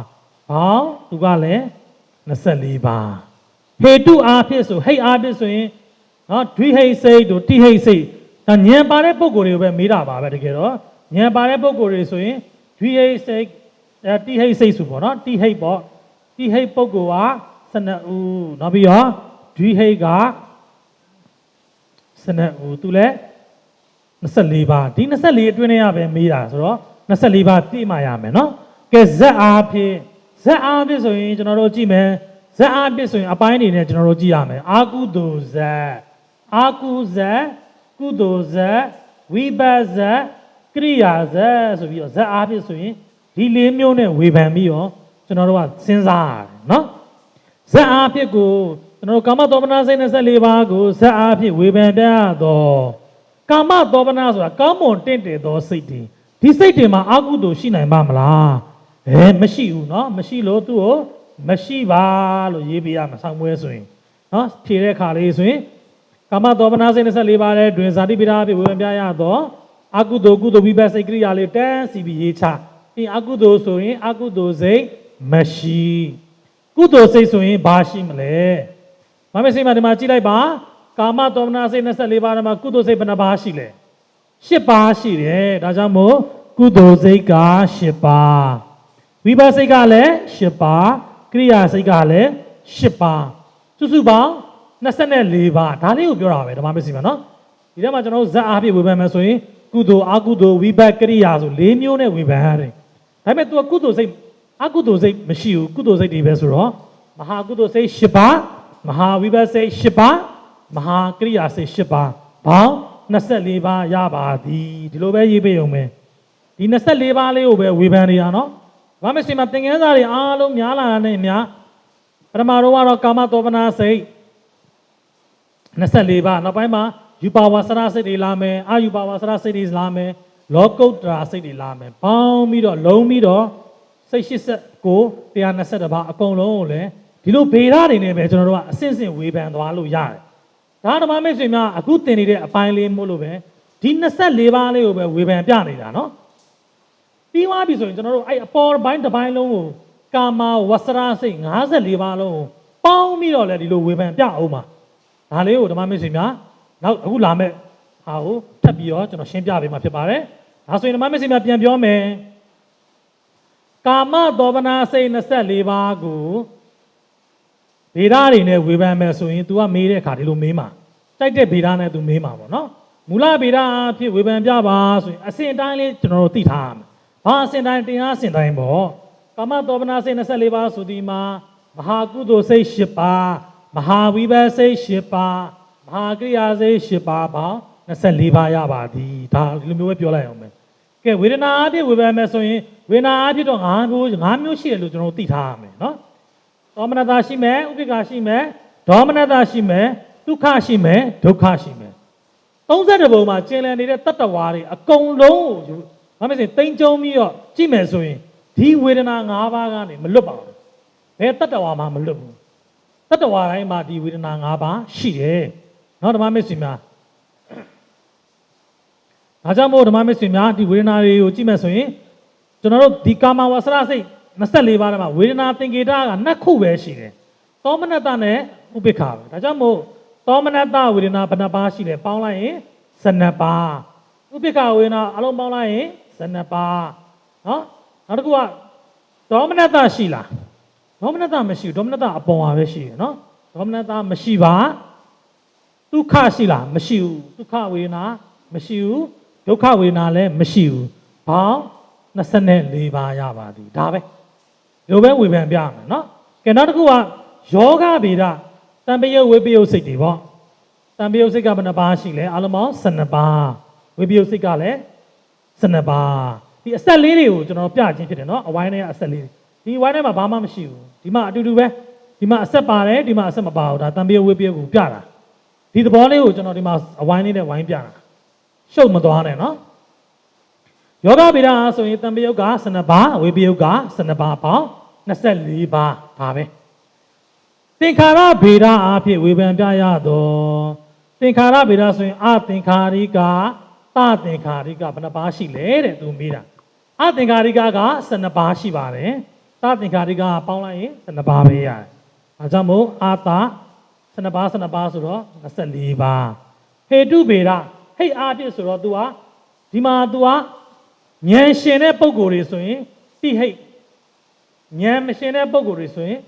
ဘောင်းသူကလည်း24ပါးဟေတုအားဖြင့်ဆိုဟိတ်အားဖြင့်ဆိုရင်နော်ဒွိဟိတ်စိတ်တို့တိဟိတ်စိတ်ဒါဉာဏ်ပါတဲ့ပုံကိုယ်တွေကိုပဲမေးတာပါပဲတကယ်တော့ဉာဏ်ပါတဲ့ပုံကိုယ်တွေဆိုရင်ဒွိဟိတ်စိတ်တိဟိတ်စိတ်ဆိုပေါ့နော်တိဟိတ်ပေါ့တိဟိတ်ပုံကိုယ်က12ဦးနောက်ပြီးတော့ဒွိဟိတ်က12ဦးသူလည်း24ပါးဒီ24အတွင်းထဲကပဲမေးတာဆိုတော့24ပါးပြည့်မှရမယ်နော်ကဲဇက်အားဖြင့်ဆိုရင်ကျွန်တော်တို့ကြည့်မယ်ဇက်အားဖြင့်ဆိုရင်အပိုင်းအနေနဲ့ကျွန်တော်တို့ကြည့်ရမယ်အာကုသိုလ်ဇက်အာကုဇက်ကုသိုလ်ဇက်ဝိပဿဇက်ကရိယာဇက်ဆိုပြီးတော့ဇက်အားဖြင့်ဆိုရင်ဒီ၄မျိုးနဲ့ဝေဖန်ပြီးတော့ကျွန်တော်တို့ကစဉ်းစားရတယ်နော်ဇက်အားဖြင့်ကိုကျွန်တော်တို့ကာမတောပနာစိတ်24ပါးကိုဇက်အားဖြင့်ဝေဖန်တတ်တော့ကာမတောပနာဆိုတာကောင်းမွန်တင့်တယ်သောစိတ်တွေဒီစိတ်တွေမှာအာကုသိုလ်ရှိနိုင်ပါမလားမရှိဘူးเนาะမရှိလို့သူ့ကိုမရှိပါလို့ရေးပေးရမှာဆောင်းပွဲဆိုရင်เนาะဖြေတဲ့ခါလေးဆိုရင်ကာမတောပနာစိတ်24ပါးတဲ့တွင်ဇာတိပိဓာဖြစ်ဝေဖန်ပြရတော့အာကုသိုလ်ကုသိုလ်ဝိပဿစိတ်ကရိယာလေးတန်းစီပြီးရေးချပြီးအာကုသိုလ်ဆိုရင်အာကုသိုလ်စိတ်မရှိကုသိုလ်စိတ်ဆိုရင်ဘာရှိမလဲမမေ့စိတ်မှာဒီမှာကြည့်လိုက်ပါကာမတောပနာစိတ်24ပါးမှာကုသိုလ်စိတ်ဘယ်နှပါးရှိလဲ10ပါးရှိတယ်ဒါကြောင့်မို့ကုသိုလ်စိတ်က10ပါးဝိပဿစိတ်ကလည်း10ပါးကရိယာစိတ်ကလည်း10ပါးစုစုပေါင်း24ပါးဒါလေးကိုပြောတာပဲဓမ္မမစ္စည်းမှာနော်ဒီထဲမှာကျွန်တော်တို့ဇက်အားဖြင့်ဝေဖန်မယ်ဆိုရင်ကုသိုလ်အကုသိုလ်ဝိပဿကရိယာဆို၄မျိုးနဲ့ဝေဖန်ရတယ်ဒါပေမဲ့ तू ကုသိုလ်စိတ်အကုသိုလ်စိတ်မရှိဘူးကုသိုလ်စိတ်တွေပဲဆိုတော့မဟာကုသိုလ်စိတ်10ပါးမဟာဝိပဿစိတ်10ပါးမဟာကရိယာစိတ်10ပါးဘောင်း24ပါးရပါသည်ဒီလိုပဲရေးပေးအောင်မယ်ဒီ24ပါးလေးကိုပဲဝေဖန်နေတာနော်ဘာမစင်မှာသင်္ကန်းစာတွေအားလုံးများလာတဲ့များပထမတော့ကတော့ကာမတောပနာစိတ်24ပါးနောက်ပိုင်းမှာယူပါဝါစရစိတ်တွေလာမယ်အာယူပါဝါစရစိတ်တွေလာမယ်လောကုတ္တရာစိတ်တွေလာမယ်ပေါင်းပြီးတော့လုံးပြီးတော့စိတ်89 120ပါးအကုန်လုံးကိုလည်းဒီလိုဗေဒတွေနဲ့ပဲကျွန်တော်တို့ကအဆင့်ဆင့်ဝေဖန်သွားလို့ရတယ်ဒါဓမ္မမိတ်ဆွေများအခုသင်နေတဲ့အပိုင်းလေးမို့လို့ပဲဒီ24ပါးလေးကိုပဲဝေဖန်ပြနေတာနော်ပြီးသွားပြီဆိုရင်ကျွန်တော်တို့အဲ့အပေါ်ပိုင်းတစ်ပိုင်းလုံးကိုကာမဝဆရာစိတ်54ပါးလုံးကိုပေါင်းပြီးတော့လည်းဒီလိုဝေဖန်ပြအောင်ပါဒါလေးကိုဓမ္မမိတ်ဆွေများနောက်အခုလာမဲ့ဟာကိုထပ်ပြီးတော့ကျွန်တော်ရှင်းပြပေးမှာဖြစ်ပါတယ်ဒါဆိုရင်ဓမ္မမိတ်ဆွေများပြန်ပြောမယ်ကာမတောပနာစိတ်24ပါးကိုဗေဒတွေနဲ့ဝေဖန်မယ်ဆိုရင် तू ကမေးတဲ့အခါဒီလိုမေးမှာတိုက်တဲ့ဗေဒနဲ့ तू မေးမှာပေါ့နော်မူလဗေဒအဖြစ်ဝေဖန်ပြပါဆိုရင်အစဉ်တိုင်းလေးကျွန်တော်တို့သိထားရမယ်ဘာအစဉ်တိုင်းတရားအစဉ်တိုင်းပေါ့ကာမတောပနာစိတ်24ပါးဆိုဒီမှာမဟာကုသိုလ်စိတ်10ပါးမဟာဝိပဿစိတ်10ပါးမဟာကရိယာစိတ်10ပါးပေါင်း24ပါးရပါသည်ဒါဒီလိုမျိုးပဲပြောလိုက်အောင်မယ်ကဲဝေဒနာအဖြစ်ဝေဖန်မယ်ဆိုရင်ဝေဒနာအဖြစ်တော့5မျိုးရှိတယ်လို့ကျွန်တော်တို့သိထားရမယ်နော်သောမနတာရှိမယ်ဥပိ္ပခာရှိမယ်ဒေါမနတာရှိမယ်ဒုက္ခရှိမယ်ဒုက္ခရှိမယ်32ပုံမှာကျင်လည်နေတဲ့တတ္တဝါတွေအကုန်လုံးကိုဘာမှမသိသိမ့်ကြုံပြီးတော့ကြည့်မယ်ဆိုရင်ဒီဝေဒနာ5ပါးကနေမလွတ်ပါဘူးဘယ်တတ္တဝါမှမလွတ်ဘူးတတ္တဝါတိုင်းမှာဒီဝေဒနာ5ပါးရှိတယ်နော်ဓမ္မမစ္စည်းများဒါကြောင့်မို့ဓမ္မမစ္စည်းများဒီဝေဒနာတွေကိုကြည့်မယ်ဆိုရင်ကျွန်တော်တို့ဒီကာမဝဆရာစိတ်24ပါးထဲမှာဝေဒနာသင်္ကေတက2ခုပဲရှိတယ်သောမနတနဲ့ဥပိ္ပခာပဲဒါကြောင့်မို့သောမနတဝေဒနာဘယ်နှပါးရှိလဲပေါင်းလိုက်ရင်12ပါးဥပိ္ပခာဝေဒနာအလုံးပေါင်းလိုက်ရင်12ပါးနော်နောက်တစ်ခုကဒေါမနတရှိလားဒေါမနတမရှိဘူးဒေါမနတအပေါ်ပါပဲရှိတယ်နော်ဒေါမနတမရှိပါဒုက္ခရှိလားမရှိဘူးဒုက္ခဝေဒနာမရှိဘူးဒုက္ခဝေဒနာလည်းမရှိဘူးဘောင်း24ပါးရပါသည်ဒါပဲဒီလိုပဲဝေဖန်ပြမယ်နော်ကဲနောက်တစ်ခုကယောဂဗေဒတံပယုတ်ဝိပယုတ်စိတ်တွေပေါ့တံပယုတ်စိတ်ကဘယ်နှပါးရှိလဲအလုံးပေါင်း12ပါးဝိပယုတ်စိတ်ကလည်း12ပါး ဒီအဆက်လေးတွေကိုကျွန်တော်ပြချင်းဖြစ်တယ်နော်အဝိုင်းထဲကအဆက်လေးဒီဝိုင်းထဲမှာဘာမှမရှိဘူးဒီမှာအတူတူပဲဒီမှာအဆက်ပါတယ်ဒီမှာအဆက်မပါဘူးဒါတန်ပြေဝေးပြေးကိုပြတာဒီသဘောလေးကိုကျွန်တော်ဒီမှာအဝိုင်းလေးနဲ့ဝိုင်းပြတာရှုပ်မသွားနဲ့နော်ယောဂဗေဒအားဆိုရင်တန်ပြေယုတ်က12ပါးဝေပြေယုတ်က12ပါးပေါင်း24ပါးဒါပဲသင်္ခါရဗေဒအားဖြင့်ဝေဖန်ပြရတော့သင်္ခါရဗေဒဆိုရင်အသင်္ခါရိကသသင်္ခါရိကဘယ်နှပါးရှိလဲတဲ့သူမေးတာအသင်္ခါရိကက12ပါးရှိပါတယ်သသင်္ခါရိကပေါင်းလိုက်ရင်12ပါးပဲရတယ်အဲကြောင့်မို့အာသ12ပါး12ပါးဆိုတော့24ပါးဟေတုဗေဒဟိတ်အားဖြင့်ဆိုတော့ तू ဟာဒီမှာ तू ဟာဉာဏ်ရှင်တဲ့ပုံကိုယ်တွေဆိုရင်တိဟိတ်ဉာဏ်မရှင်တဲ့ပုံကိုယ်တွေဆိုရင်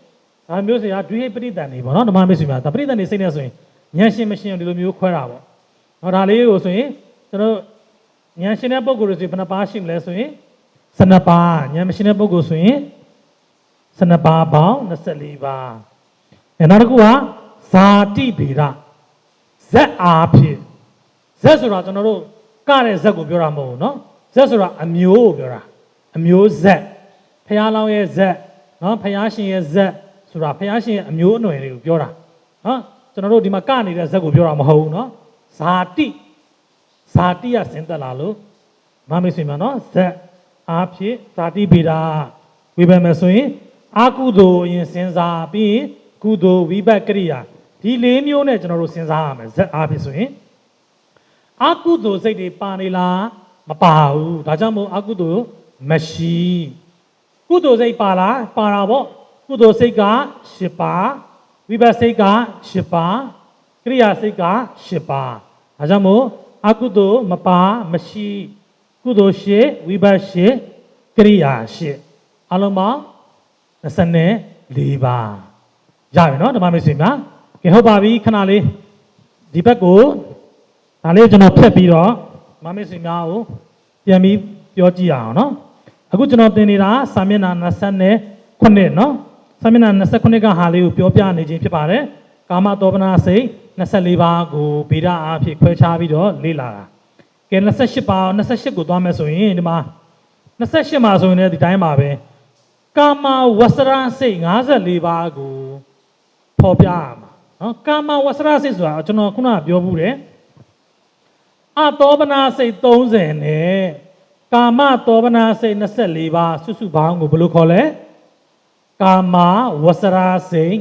ဒါမျိုးစရာဒွိဟိတ်ပရိသန်နေပေါ့နော်ဓမ္မမေ့ဆိုများဒါပရိသန်နေစိတ်နဲ့ဆိုရင်ဉာဏ်ရှင်မရှင်ဒီလိုမျိုးခွဲတာပေါ့နော်ဒါလေးကိုဆိုရင်ကျွန်တော်ဉာဏ်ရှင်တဲ့ပုံကိုယ်တွေဆိုရင်ဘယ်နှပါးရှိမလဲဆိုရင်12ပါးဉာဏ်မရှင်တဲ့ပုံကိုယ်ဆိုရင်12ပါးပေါင်း24ပါးနောက်တစ်ခုကဇာတိဗေဒဇက်အားဖြင့်ဇက်ဆိုတာကျွန်တော်တို့ကတဲ့ဇက်ကိုပြောတာမဟုတ်ဘူးเนาะဇက်ဆိုတာအမျိုးကိုပြောတာအမျိုးဇက်ဖျားလောင်းရဲ့ဇက်เนาะဖျားရှင်ရဲ့ဇက်ဆိုတာဖျားရှင်ရဲ့အမျိုးအနွယ်တွေကိုပြောတာเนาะကျွန်တော်တို့ဒီမှာကနေတဲ့ဇက်ကိုပြောတာမဟုတ်ဘူးเนาะဇာတိကစင်သက်လာလို့မမေ့ဆွေမှာเนาะဇက်အားဖြင့်ဇာတိဗေဒဝေဖန်မယ်ဆိုရင်အာကုသိုလ်အရင်စဉ်းစားပြီးကုသိုလ်ဝိဘတ်ကရိယာဒီ၄မျိုးနဲ့ကျွန်တော်တို့စဉ်းစားရမယ်ဇက်အားဖြင့်ဆိုရင်အာကုသိုလ်စိတ်တွေပါနေလားမပါဘူးဒါကြောင့်မို့အာကုသိုလ်မရှိကုသိုလ်စိတ်ပါလားပါတာပေါ့ကုသိုလ်စိတ်က10ပါးဝိဘတ်စိတ်က10ပါးကရိယာစိတ်က10ပါးဒါကြောင့်မို့အာကုသိုလ်မပါမရှိကုသိုလ်10ဝိဘတ်10ကရိယာ10အလုံးပေါင်း24ပါးရပြီနော်ဓမ္မမိတ်ဆွေများကဲဟုတ်ပါပြီခဏလေးဒီဘက်ကိုဒါလေးကျွန်တော်ဖက်ပြီးတော့ဓမ္မမိတ်ဆွေများကိုပြန်ပြီးပြောကြည့်ရအောင်နော်အခုကျွန်တော်သင်နေတာစာမျက်နှာ29နော်စာမျက်နှာ29ကဟာလေးကိုပြောပြနေခြင်းဖြစ်ပါတယ်ကာမတောပနာစိတ်24ပါးကိုဗေဒအားဖြင့်ခွဲခြားပြီးတော့လေ့လာတာကဲ28ပါး28ကိုသွားမယ်ဆိုရင်ဒီမှာ28မှာဆိုရင်လည်းဒီတိုင်းပါပဲကာမဝဆရစိတ်54ပါးကိုဖော်ပြရမှာနော်ကာမဝဆရစိတ်ဆိုတာကျွန်တော်ခုနကပြောဘူးတယ်အတောပနာစိတ်30နဲ့ကာမတောပနာစိတ်24ပါးစုစုပေါင်းကိုဘယ်လိုခေါ်လဲကာမဝဆရစိတ်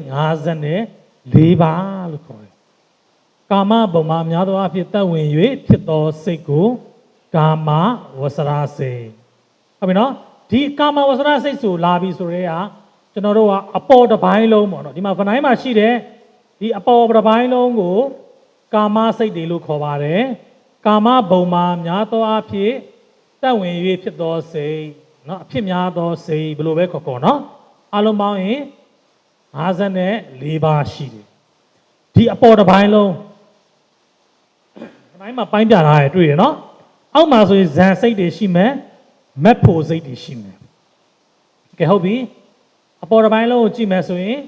54ပါးလို့ခေါ်တယ်ကာမဘုံမှာများသောအားဖြင့်တက်ဝင်၍ဖြစ်သောစိတ်ကိုကာမဝဆရစိတ်ဟုတ်ပြီနော်ဒီကာမဝဆရစိတ်ဆိုလာပြီဆိုရဲကကျွန်တော်တို့ကအပေါ်တစ်ပိုင်းလုံးပေါ့နော်ဒီမှာဗနိုင်းမှာရှိတဲ့ဒီအပေါ်တစ်ပိုင်းလုံးကိုကာမစိတ်တွေလို့ခေါ်ပါတယ်ကာမဘုံမှာများသောအားဖြင့်တက်ဝင်၍ဖြစ်သောစိတ်เนาะအဖြစ်များသောစိတ်ဘယ်လိုပဲခေါ်เนาะအလုံးပေါင်းရင်54ပါးရှိတယ်ဒီအပေါ်တစ်ပိုင်းလုံးတိုင်းမှာပိုင်းပြထားရတွေ့ရเนาะအောက်မှာဆိုရင်ဇန်စိတ်တွေရှိမယ်မက်ဖို့စိတ်တွေရှိမယ်ကဲဟုတ်ပြီအပေါ်တစ်ပိုင်းလုံးကိုကြည့်မယ်ဆိုရင်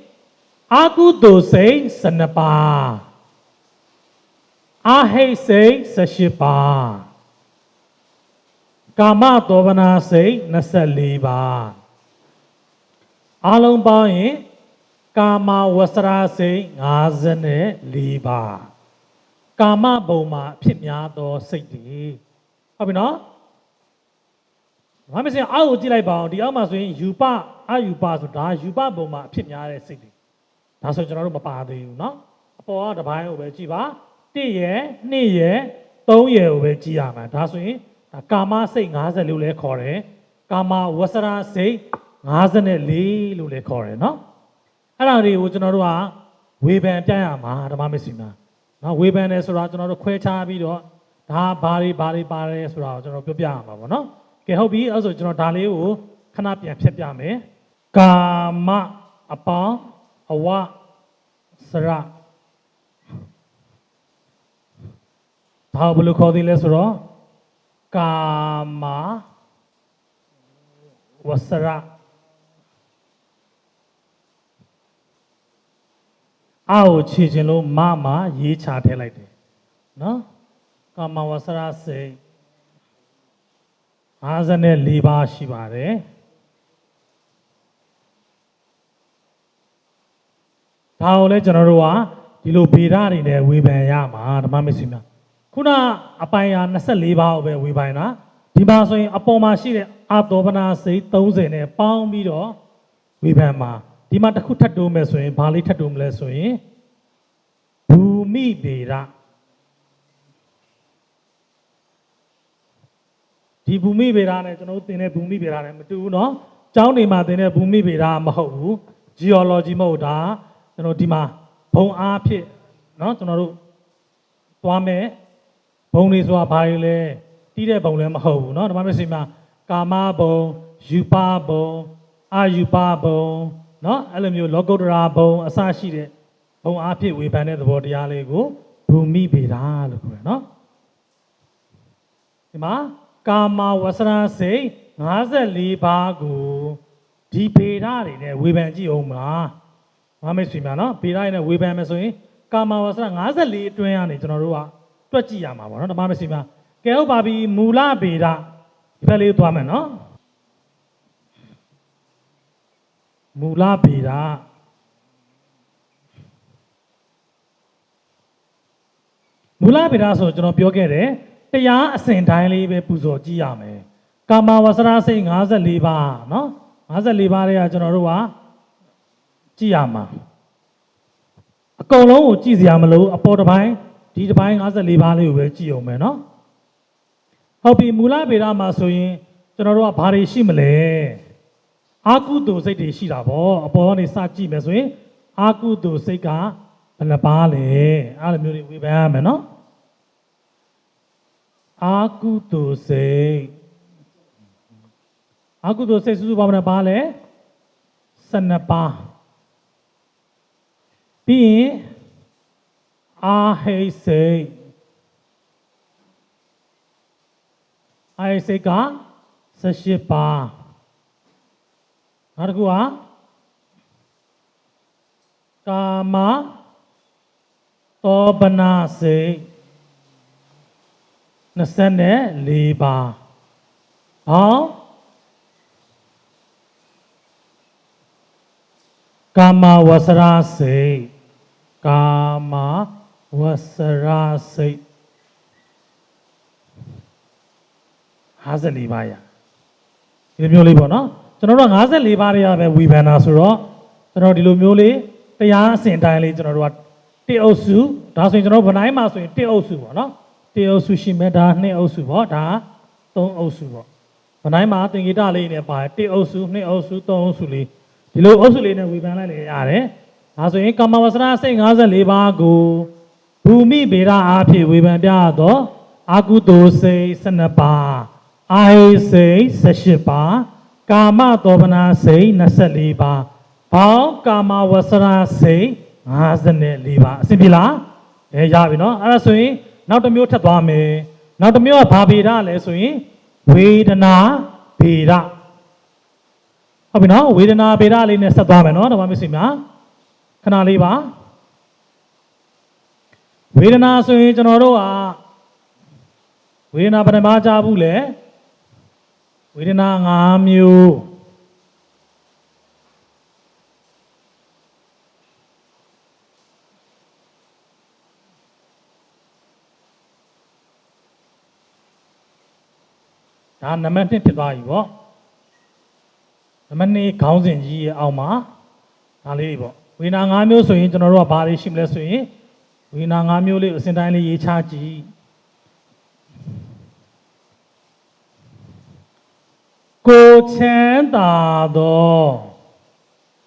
အာကုသိုလ်စိတ်12ပါးအာဟိတ်စိတ်18ပါးကာမတောပနာစိတ်24ပါးအလုံးပေါင်းရင်ကာမဝဆရာစိတ်54ပါးကာမဘုံမှာအဖြစ်များသောစိတ်တွေဟုတ်ပြီနော်ဘာမစင်အောက်ကိုကြည့်လိုက်ပါအောင်ဒီအောက်မှာဆိုရင်ယူပအယူပဆိုတာယူပဘုံမှာအဖြစ်များတဲ့စိတ်တွေဒါဆိုကျွန်တော်တို့မပါသေးဘူးเนาะအပေါ်ကတစ်ပိုင်းကိုပဲကြည့်ပါ1ရယ်2ရယ်3ရယ်ကိုပဲကြည့်ရမှာဒါဆိုရင်ဒါကာမစိတ်50လို့လည်းခေါ်တယ်ကာမဝဆရာစိတ်54လို့လည်းခေါ်တယ်เนาะအဲ့ဒါတွေကိုကျွန်တော်တို့ကဝေဖန်ပြရမှာဓမ္မမစ္စည်းမှာเนาะဝေဖန်တယ်ဆိုတာကျွန်တော်တို့ခွဲခြားပြီးတော့ဒါဘာတွေပါတယ်ဆိုတာကိုကျွန်တော်ပြောပြရမှာပေါ့เนาะကဲဟုတ်ပြီအဲ့ဆိုကျွန်တော်ဒါလေးကိုခဏပြန်ဖြတ်ပြမယ်ကာမအပေါင်းအဝဆရဘာဘယ်လိုခေါ်သေးလဲဆိုတော့ကာမဝဆရအောက်ခြေခြင်းလို့မရေးချထည့်လိုက်တယ်နော်ကာမဝဆရစိတ် 54ပါးရှိပါတယ်ဒါကိုလည်းကျွန်တော်တို့ကဒီလိုဗေဒတွေနဲ့ဝေဖန်ရမှာဓမ္မမိတ်ဆွေများခုနအပိုင်ဟာ24ပါးကိုပဲဝေဖန်တာဒီမှာဆိုရင်အပေါ်မှာရှိတဲ့အာသောပနာစိတ်30နဲ့ပေါင်းပြီးတော့ဝေဖန်မှာဒီမှာတစ်ခုထပ်တိုးမယ်ဆိုရင်ဘာလေးထပ်တိုးမလဲဆိုရင်ဘူမိဗေဒဒီဘူမိဗေဒနဲ့ကျွန်တော်တို့သင်တဲ့ဘူမိဗေဒနဲ့မတူဘူးเนาะကျောင်းတွေမှာသင်တဲ့ဘူမိဗေဒမဟုတ်ဘူး geology မဟုတ်တာကျွန်တော်ဒီမှာဘုံအားဖြစ်เนาะကျွန်တော်တို့သွားမယ်ဘုံတွေဆိုတာဘာတွေလဲတီးတဲ့ဘုံလည်းမဟုတ်ဘူးเนาะဒီမှာမရှိမှာကာမဘုံယူပဘုံအာယူပဘုံเนาะအဲ့လိုမျိုးလောကုတ္တရာဘုံအစရှိတဲ့ဘုံအားဖြစ်ဝေဖန်တဲ့သဘောတရားလေးကိုဘူမိဗေဒလို့ခေါ်တယ်เนาะဒီမှာကာမဝဆရာစိတ်54ပါးကိုဒီဗေဒတွေနဲ့ဝေဖန်ကြည့်အောင်ပါမမေ့ဆွေများနော်ဗေဒတွေနဲ့ဝေဖန်မယ်ဆိုရင်ကာမဝဆရာ54အတွင်းကနေကျွန်တော်တို့ကတွက်ကြည့်ရမှာပေါ့နော်ဓမ္မမေ့ဆွေများကဲဟုတ်ပါပြီမူလဗေဒဒီဘက်လေးသွားမယ်နော်မူလဗေဒမူလဗေဒဆိုကျွန်တော်ပြောခဲ့တယ်တရားအစဉ်တိုင်းလေးပဲပူဇော်ကြည့်ရမယ်ကာမဝဆရာစိတ်54ပါးเนาะ54ပါးတွေကကျွန်တော်တို့ကကြည့်ရမှာအကုန်လုံးကိုကြည့်စရာမလိုအပေါ်တစ်ပိုင်းဒီတစ်ပိုင်း54ပါးလေးကိုပဲကြည့်အောင်မယ်เนาะဟုတ်ပြီမူလဗေဒမှာဆိုရင်ကျွန်တော်တို့ကဘာတွေရှိမလဲအာကုသိုလ်စိတ်တွေရှိတာပေါ့အပေါ်ကနေစကြည့်မယ်ဆိုရင်အာကုသိုလ်စိတ်ကဘယ်နှပါးလဲအဲ့လိုမျိုးတွေဝေဖန်ရမယ်เนาะအာကုသိုလ်စိတ်အာကုသိုလ်စိတ်စုစုပေါင်းဘယ်နှပါလဲ12ပါးပြီးရင်အာဟိစိတ်အာဟိစိတ်က18ပါးနောက်တစ်ခုကကာမသောပနာစိတ်24ပါးဟောကာမဝဆရာစိတ်ကာမဝဆရာစိတ်54ပါးရဒီလိုမျိုးလေးပေါ့နော်ကျွန်တော်တို့54ပါးတွေကပဲဝေဖန်တာဆိုတော့ကျွန်တော်ဒီလိုမျိုးလေးတရားအစဉ်တိုင်းလေးကျွန်တော်တို့ကတစ်အုပ်စုဒါဆိုရင်ကျွန်တော်ဗနိုင်မှာဆိုရင်တစ်အုပ်စုပေါ့နော်တစ်အုပ်စုရှိမယ်ဒါနှစ်အုပ်စုပေါ့ဒါ3အုပ်စုပေါ့ဗနိုင်မှာသင်္ကေတလေးနဲ့ပါတယ်တစ်အုပ်စုနှစ်အုပ်စု3အုပ်စုလေးဒီလိုအုပ်စုလေးနဲ့ဝေဖန်လိုက်လေရတယ်ဒါဆိုရင်ကာမဝဆရာစိတ်54ပါးကိုဘူမိဗေဒအားဖြင့်ဝေဖန်ပြတော့အာကုသိုလ်စိတ်12ပါးအာဟိစိတ်18ပါးကာမသောပနာစိတ်24ပါးဘောင်းကာမဝဆရာစိတ်54ပါးအဆင်ပြေလားရပြီနော်အဲ့ဒါဆိုရင်နောက်တစ်မျိုးထပ်သွားမယ်နောက်တစ်မျိုးကဘာဗေဒလဲဆိုရင်ဝေဒနာဗေဒဟုတ်ပြီနော်ဝေဒနာဗေဒလေးနဲ့ဆက်သွားမယ်နော်ဓမ္မမိတ်ဆွေများခဏလေးပါဝေဒနာဆိုရင်ကျွန်တော်တို့ကဝေဒနာဘယ်နှပါးကြားဘူးလဲဝေဒနာ5မျိုးဒါနံပါတ်1ဖြစ်သွားပြီပေါ့နံပါတ်2ခေါင်းစဉ်ကြီးရဲ့အောက်မှာဒါလေးပေါ့ဝေဒနာ5မျိုးဆိုရင်ကျွန်တော်တို့ကဘာတွေရှိမလဲဆိုရင်ဝေဒနာ5မျိုးလေးအစဉ်တိုင်းလေးရေးချကြည့်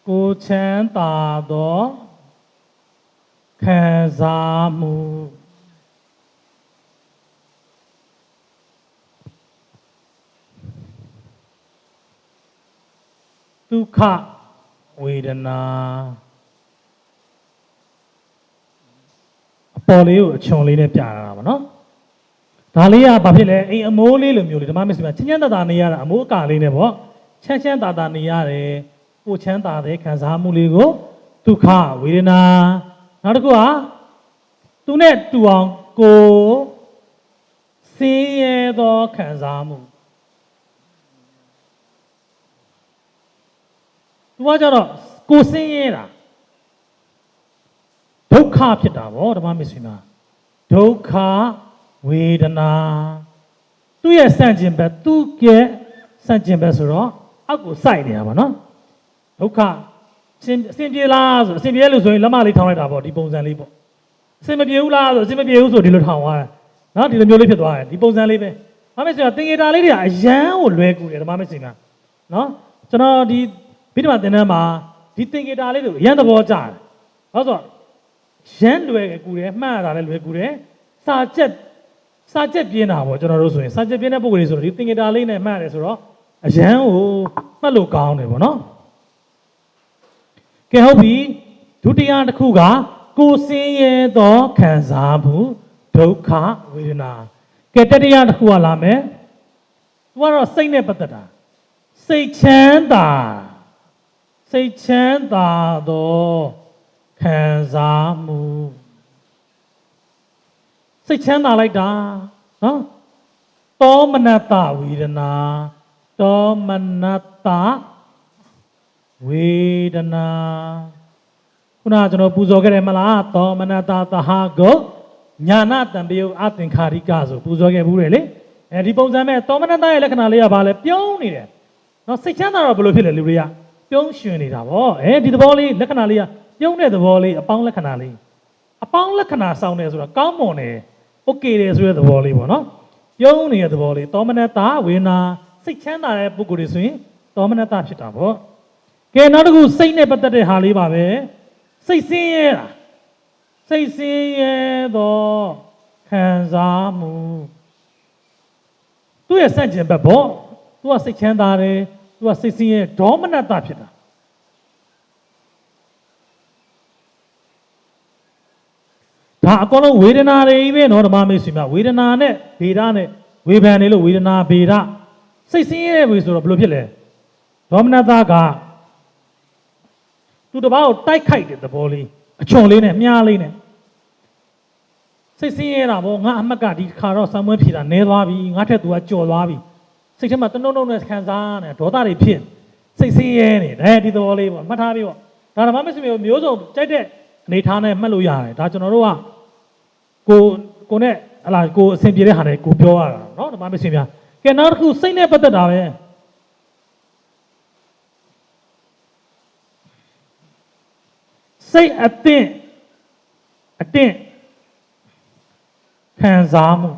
ကိုချမ်းသာသောခံစားမှုဒုက္ခဝေဒနာအပေါ်လေးကိုအချွန်လေးနဲ့ပြတာပါနော်ဒါလေးကဘာဖြစ်လဲအိမ်အမိုးလေးလိုမျိုးလေးဓမ္မမစ္စည်းချမ်းသာနေရတာအမိုးအကာလေးနဲ့ပေါ့ချမ်းသာနေရတယ်ကိုချမ်းသာတဲ့ခံစားမှုလေးကိုဒုက္ခဝေဒနာနောက်တစ်ခုကသူနဲ့တူအောင်ကိုဆင်းရဲသောခံစားမှု သူကကြတော့ကိုဆင်းရဲတာဒုက္ခဖြစ်တာဗောဓမ္မမစ္စည်းမှာဒုက္ခဝေဒနာသူ့ရဲ့စန့်ကျင်ဘက်သူ့ရဲ့စန့်ကျင်ဘက်ဆိုတော့အောက်ကိုစိုက်နေတာပါနော်ဒုက္ခအစဉ်ပြေလားဆိုအစဉ်ပြေလို့ဆိုရင်လက်မလေးထောင်းလိုက်တာဗောဒီပုံစံလေးပေါ့အစဉ်မပြေဘူးလားဆိုအစဉ်မပြေဘူးဆိုဒီလိုထောင်းသွားတယ်နော်ဒီလိုမျိုးလေးဖြစ်သွားတယ်ဒီပုံစံလေးပဲဓမ္မမစ္စည်းကသင်္ကေတလေးတွေကအယမ်းကိုလွယ်ကူတယ်ဓမ္မမစ္စည်းကနော်ကျွန်တော်ဒီဗိဓမာသင်တန်းမှာဒီသင်္ကေတလေးတွေအယမ်းသဘောကျတယ်ဘာလို့ဆိုရမ်းလွယ်ကူတယ်မှတ်ရတာလည်းလွယ်ကူတယ်စာချက်ပြင်းတာပေါ့ကျွန်တော်တို့ဆိုရင်စာချက်ပြင်းတဲ့ပုံစံလေးဆိုတော့ဒီသင်္ကေတလေးနဲ့မှတ်ရတယ်ဆိုတော့အရန်ကိုမှတ်လို့ကောင်းတယ်ပေါ့နော်ကဲဟုတ်ပြီဒုတိယတစ်ခုကကိုယ်ဆင်းရဲသောခံစားမှုဒုက္ခဝေဒနာကဲတတိယတစ်ခုကလာမယ်သူကတော့စိတ်နဲ့ပတ်သက်တာစိတ်ချမ်းသာသောခံစားမှုစိတ်ချမ်းသာလိုက်တာနော်တောမနတဝေဒနာတောမနတဝေဒနာခုနကကျွန်တော်ပူဇော်ခဲ့တယ်မလားတောမနတသဟာကိုညာနာတံပယုအသင်္ခါရိကဆိုပူဇော်ခဲ့ဘူးတယ်လေအဲဒီပုံစံမဲ့တောမနတရဲ့လက္ခဏာလေးကဘာလဲပြုံးနေတယ်နော်စိတ်ချမ်းသာတော့ဘယ်လိုဖြစ်လဲလူတွေကပြုံးရွှင်နေတာဗောဒီသဘောလေးလက္ခဏာလေးကပြုံးတဲ့သဘောလေးအပေါင်းလက္ခဏာလေးအပေါင်းလက္ခဏာစောင်းတယ်ဆိုတာကောင်းမွန်တယ်โอเคတယ်ဆိုတဲ့သဘောလေးပေါ့နော်ပြုံးနေတဲ့သဘောလေးတောမနတဝေဒနာစိတ်ချမ်းသာတဲ့ပုဂ္ဂိုလ်တွေဆိုရင်တောမနတဖြစ်တာပေါ့ကဲနောက်တစ်ခုစိတ်နဲ့ပတ်သက်တဲ့ဟာလေးပါပဲစိတ်ဆင်းရဲတာစိတ်ဆင်းရဲသောခံစားမှုသူ့ရဲ့စန့်ကျင်ဘက်ပေါ့သူကစိတ်ချမ်းသာတယ်သူကစိတ်ဆင်းရဲဒေါမနတဖြစ်တာဒါအကုန်လုံးဝေဒနာတွေပဲနော်ဓမ္မမိတ်ဆွေများဝေဒနာနဲ့ဗေဒနဲ့ဝေဖန်နေလို့ဝေဒနာဗေဒစိတ်ဆင်းရဲပြီဆိုတော့ဘယ်လိုဖြစ်လဲဒေါမနတကသူတစ်ပါးကိုတိုက်ခိုက်တဲ့သဘောလေးအချွန်လေးနဲ့မြားလေးနဲ့စိတ်ဆင်းရဲတာပေါ့ငါအမှတ်ကဒီခါတော့ဆံမွဲဖြေတာနဲသွားပြီငါထက်သူကကြော်သွားပြီစိတ်ထဲမှာတနှုတ်နှုတ်နဲ့ခံစားနေဒေါသတွေဖြစ်စိတ်ဆင်းရဲနေတယ်ဒီသဘောလေးပေါ့မှတ်ထားပြီပေါ့ဒါဓမ္မမိတ်ဆွေမျိုးစုံကြိုက်တဲ့အနေထားနဲ့မှတ်လို့ရတယ်ဒါကျွန်တော်တို့ကကိုနဲ့ဟလာကိုအဆင်ပြေတဲ့ဟာတွေကိုပြောရတာเนาะဓမ္မမိတ်ဆွေများကဲနောက်တစ်ခုစိတ်နဲ့ပတ်သက်တာပဲစိတ်အသင့်ခံစားမှု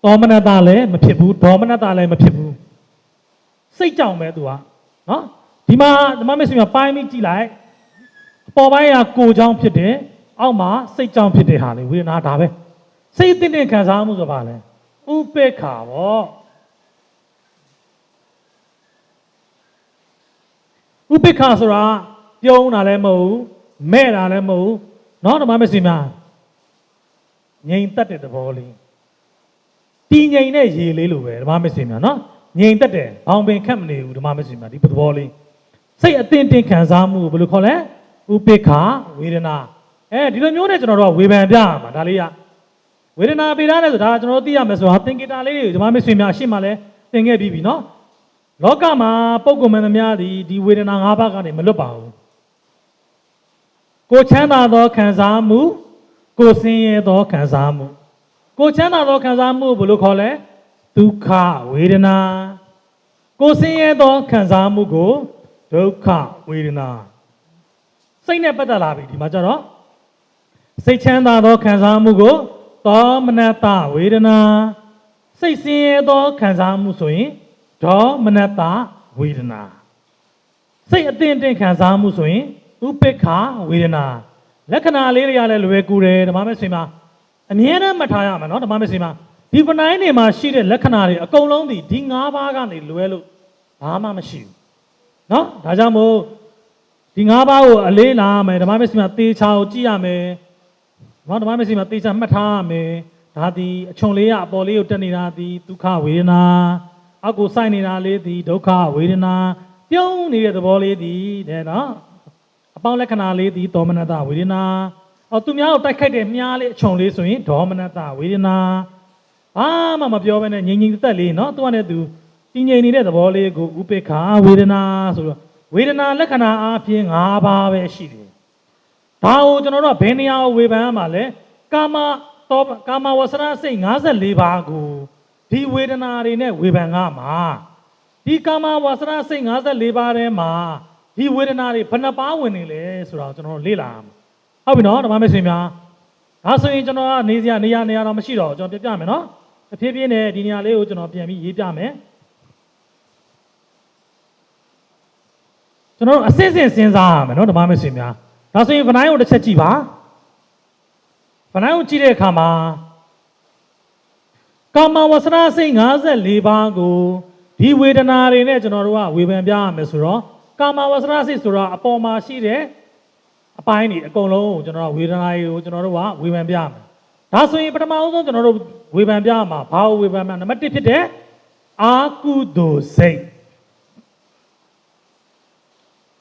ဒေါမနတလည်းမဖြစ်ဘူးဒေါမနတလည်းမဖြစ်ဘူးစိတ်ကြောင့်ပဲသူကနော်ဒီမှာဓမ္မမိတ်ဆွေများပိုင်းပြီးကြည့်လိုက်အပေါ်ပိုင်းကကိုယ်ကြောင့်ဖြစ်တယ်အောက်မှာစိတ်ကြောင့်ဖြစ်တဲ့ဟာလေဝေဒနာဒါပဲစိတ်အသင့်ခံစားမှုဆိုပါလဲဥပေက္ခာပေါ့ဥပေက္ခာဆိုတာပြုံးတာလည်းမဟုတ်ဘူးမဲ့တာလည်းမဟုတ်ဘူးเนาะဓမ္မမိတ်ဆွေများငြိမ်သက်တဲ့သဘောလေးတည်ငြိမ်တဲ့ရေလေးလိုပဲဓမ္မမိတ်ဆွေများเนาะငြိမ်သက်တယ်ဘောင်ပင်ခတ်မနေဘူးဓမ္မမိတ်ဆွေများဒီသဘောလေးစိတ်အသင့်ခံစားမှုကိုဘယ်လိုခေါ်လဲဥပေက္ခာဝေဒနာဒီလိုမျိုးနဲ့ကျွန်တော်တို့ကဝေဖန်ပြရမှာဒါလေးကဝေဒနာပေတာနဲ့ဆိုဒါကျွန်တော်တို့သိရမယ်ဆိုတာသင်္ကေတလေးတွေဓမ္မမိတ်ဆွေများအရှိမှလည်းသင်ခဲ့ပြီးပြီเนาะလောကမှာပုဂ္ဂိုလ်မှန်သမျှဒီဝေဒနာ၅ပါးကနေမလွတ်ပါဘူးကိုချမ်းသာသောခံစားမှုကိုဆင်းရဲသောခံစားမှုကိုချမ်းသာသောခံစားမှုဘယ်လိုခေါ်လဲဒုက္ခဝေဒနာကိုဆင်းရဲသောခံစားမှုကိုဒုက္ခဝေဒနာစိတ်နဲ့ပတ်သက်လာပြီဒီမှာကျတော့စိတ်ချမ်းသာသောခံစားမှုကိုသောမနတဝေဒနာစိတ်ဆင်းရဲသောခံစားမှုဆိုရင်ဒေါမနတဝေဒနာစိတ်အသင့်ခံစားမှုဆိုရင်ဥပေက္ခဝေဒနာလက္ခဏာလေးတွေကလည်းလွယ်ကူတယ်ဓမ္မမိတ်ဆွေမှာအမြဲတမ်းမှတ်ထားရမှာနော်ဓမ္မမိတ်ဆွေမှာဒီပနိုင်တွေမှာရှိတဲ့လက္ခဏာတွေအကုန်လုံးဒီ၅ပါးကနေလွဲလို့ဘာမှမရှိဘူးနော်ဒါကြောင့်မို့ဒီ၅ပါးကိုအလေးလာမယ်ဓမ္မမိတ်ဆွေမှာသေချာကိုကြည့်ရမယ်နော်ဓမ္မမိတ်ဆွေမှာသေချာမှတ်ထားရမယ်ဒါဒီအချွန်လေးကအပေါ်လေးကိုတက်နေတာဒီဒုက္ခဝေဒနာအောက်ကိုစိုက်နေတာလေးဒီဒုက္ခဝေဒနာပြုံးနေတဲ့သဘောလေးဒီတဲ့နော်အပေါင်းလက္ခဏာလေးဒီဒေါမနတဝေဒနာသူများကိုတိုက်ခိုက်တဲ့မြားလေးအချွန်လေးဆိုရင်ဒေါမနတဝေဒနာဘာမှမပြောဘဲနဲ့ငြိမ်ငြိမ်သက်သက်လေးနော်သူကလည်းသူ တင်းငိမ့်နေတဲ့သဘောလေးကိုဥပိ္ပခာဝေဒနာဆိုတော့ဝေဒနာလက္ခဏာအပြင်၅ပါးပဲရှိတယ်ဒါကိုကျွန်တော်တို့ဘယ်နေရာကိုဝေဖန်ရမှာလဲကာမဝဆရာစိတ်54ပါးကိုဒီဝေဒနာတွေနဲ့ဝေဖန်ရမှာဒီကာမဝဆရာစိတ်54ပါးထဲမှာဒီဝေဒနာတွေဘယ်နှပါးဝင်နေလဲဆိုတော့ကျွန်တော်တို့လေ့လာဟုတ်ပြီနော်ဓမ္မမိတ်ဆွေများဒါဆိုရင်ကျွန်တော်ကနေစရာနေရာတော့မရှိတော့ကျွန်တော်ပြပြမယ်နော်တဖြည်းဖြည်းနဲ့ဒီနေရာလေးကိုကျွန်တော်ပြန်ပြီးရေးပြမယ်ကျွန်တော်အစစ်စစ်စဉ်းစားရမယ်နော်ဓမ္မမိတ်ဆွေများဒါဆိုရင်ဗနိုင်ကိုတစ်ချက်ကြည့်ပါဗနိုင်ကိုကြည့်တဲ့အခါမှာကာမဝဆရာစိတ်54ပါးကိုဒီဝေဒနာတွေနဲ့ကျွန်တော်တို့ကဝေဖန်ပြရမယ်ဆိုတော့ကာမဝဆရာစိတ်ဆိုတာအပေါ်မှာရှိတဲ့အပိုင်းတွေအကုန်လုံးကိုကျွန်တော်တို့ဝေဒနာတွေကိုကျွန်တော်တို့ကဝေဖန်ပြရမယ်ဒါဆိုရင်ပထမဆုံးကျွန်တော်တို့ဝေဖန်ပြရမှာဘာကိုဝေဖန်မှာနံပါတ်1ဖြစ်တဲ့အာကုသိုလ်စိတ်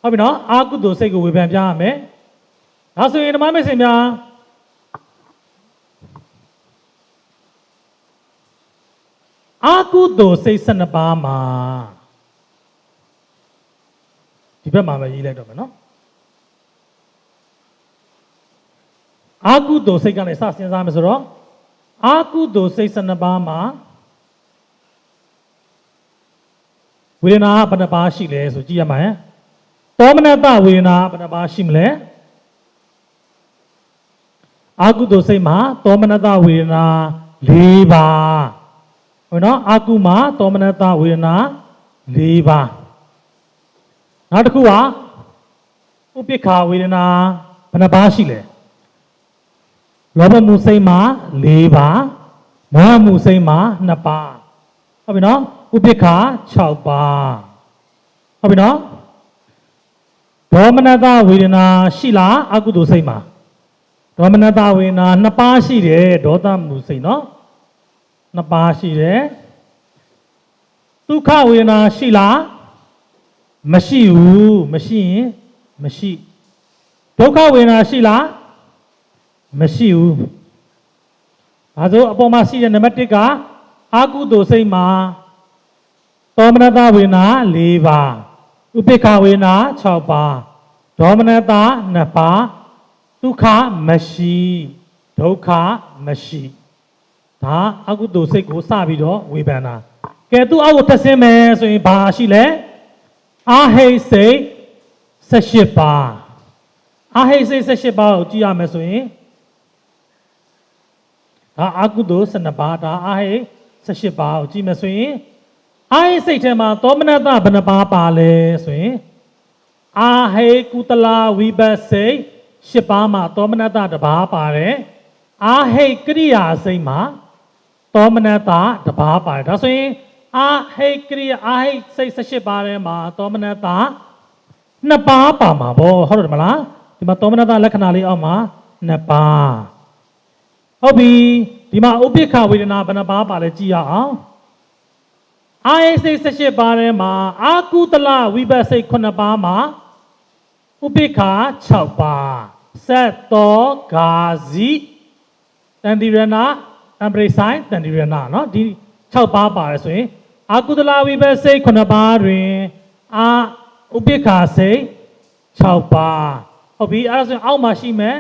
ဟုတ်ပြီနော်အာကုသိုလ်စိတ်ကိုဝေဖန်ပြရမယ်ဒါဆိုရင်ဓမ္မမိတ်ဆွေများအာကုသိုလ်စိတ်12ပါးမှာဒီဘက်မှာပဲရေးလိုက်တော့မယ်နော်အာကုသိုလ်စိတ်ကနေစစဉ်းစားမယ်ဆိုတော့အာကုသိုလ်စိတ်12ပါးမှာဝေဒနာဘယ်နှပါးရှိလဲဆိုကြည့်ရမှာသောမနတဝေဒနာဘယ်နှပါးရှိမလဲအာကုသိုလ်စိတ်မှာသောမနတဝေဒနာ4ပါးဟုတ်နော်အာကုမှာသောမနတဝေဒနာ4ပါးနောက်တစ်ခုကဥပိ္ပခာဝေဒနာဘယ်နှပါးရှိလဲလောဘမှုစိတ်မှာ4ပါးမောဟမှုစိတ်မှာ2ပါးဟုတ်ပြီနော်ဥပိ္ပခာ6ပါးဟုတ်ပြီနော်ဒေါမနတဝေဒနာရှိလားအကုသိုလ်စိတ်မှာဒေါမနတဝေဒနာ2ပါးရှိတယ်ဒေါသမှုစိတ်နော်2ပါးရှိတယ်ဒုက္ခဝေဒနာရှိလားမရှိဘူးမရှိရင်မရှိဒုက္ခဝေဒနာရှိလားမရှိဘူးဒါဆိုအပေါ်မှာရှိတဲ့နံပါတ်1ကအကုသိုလ်စိတ်မှာသောမနတဝေဒနာ4ပါးဥပိ္ပခာဝေဒနာ6ပါးဒေါမနတ2ပါးဒုက္ခမရှိဒုက္ခမရှိဒါအကုသိုလ်စိတ်ကိုစပြီးတော့ဝေဖန်တာကဲသူ့အောက်ကိုတက်ဆင်းမယ်ဆိုရင်ဘာရှိလဲအာဟိတ်စိတ်18ပါးအာဟိတ်စိတ်18ပါးကိုကြည့်ရမယ်ဆိုရင်ဒါအကုသိုလ်12ပါးဒါအာဟိတ်18ပါးကိုကြည့်မယ်ဆိုရင်အာဟိတ်စိတ်ထဲမှာသောမနတဘယ်နှပါးပါလဲဆိုရင်အာဟိတ်ကုသလဝိပတ်စိတ်10ပါးမှာသောမနတ1ပါးပါတယ်အာဟိတ်ကရိယာစိတ်မှာသောမနတ1ပါးပါတယ်ဒါဆိုရင်အာဟိတ်ကရိယာအာဟိတ်စိတ်18ပါးထဲမှာသောမနတ2ပါးပါမှာဗောဟုတ်တယ်မလားဒီမှာသောမနတလက္ခဏာလေးအောက်မှာ2ပါးဟုတ်ပြီဒီမှာဥပိ္ပခဝေဒနာဘယ်နှပါးပါလဲကြည့်ရအောင်အာဟိတ်စိတ်18ပါးထဲမှာအာကုသလဝိပတ်စိတ်9ပါးမှာဥပိ္ပခ6ပါးစက်သောဂါဇိတန်တိရဏတံပရိဆိုင်တန်တိရဏနော်ဒီ6ပါးပါတယ်ဆိုရင်အာကုသလဝိပတ်စိတ်9ပါးတွင်အာဥပိ္ပခစိတ်6ပါးဟုတ်ပြီအဲ့ဒါဆိုရင်အောက်မှာရှိမယ်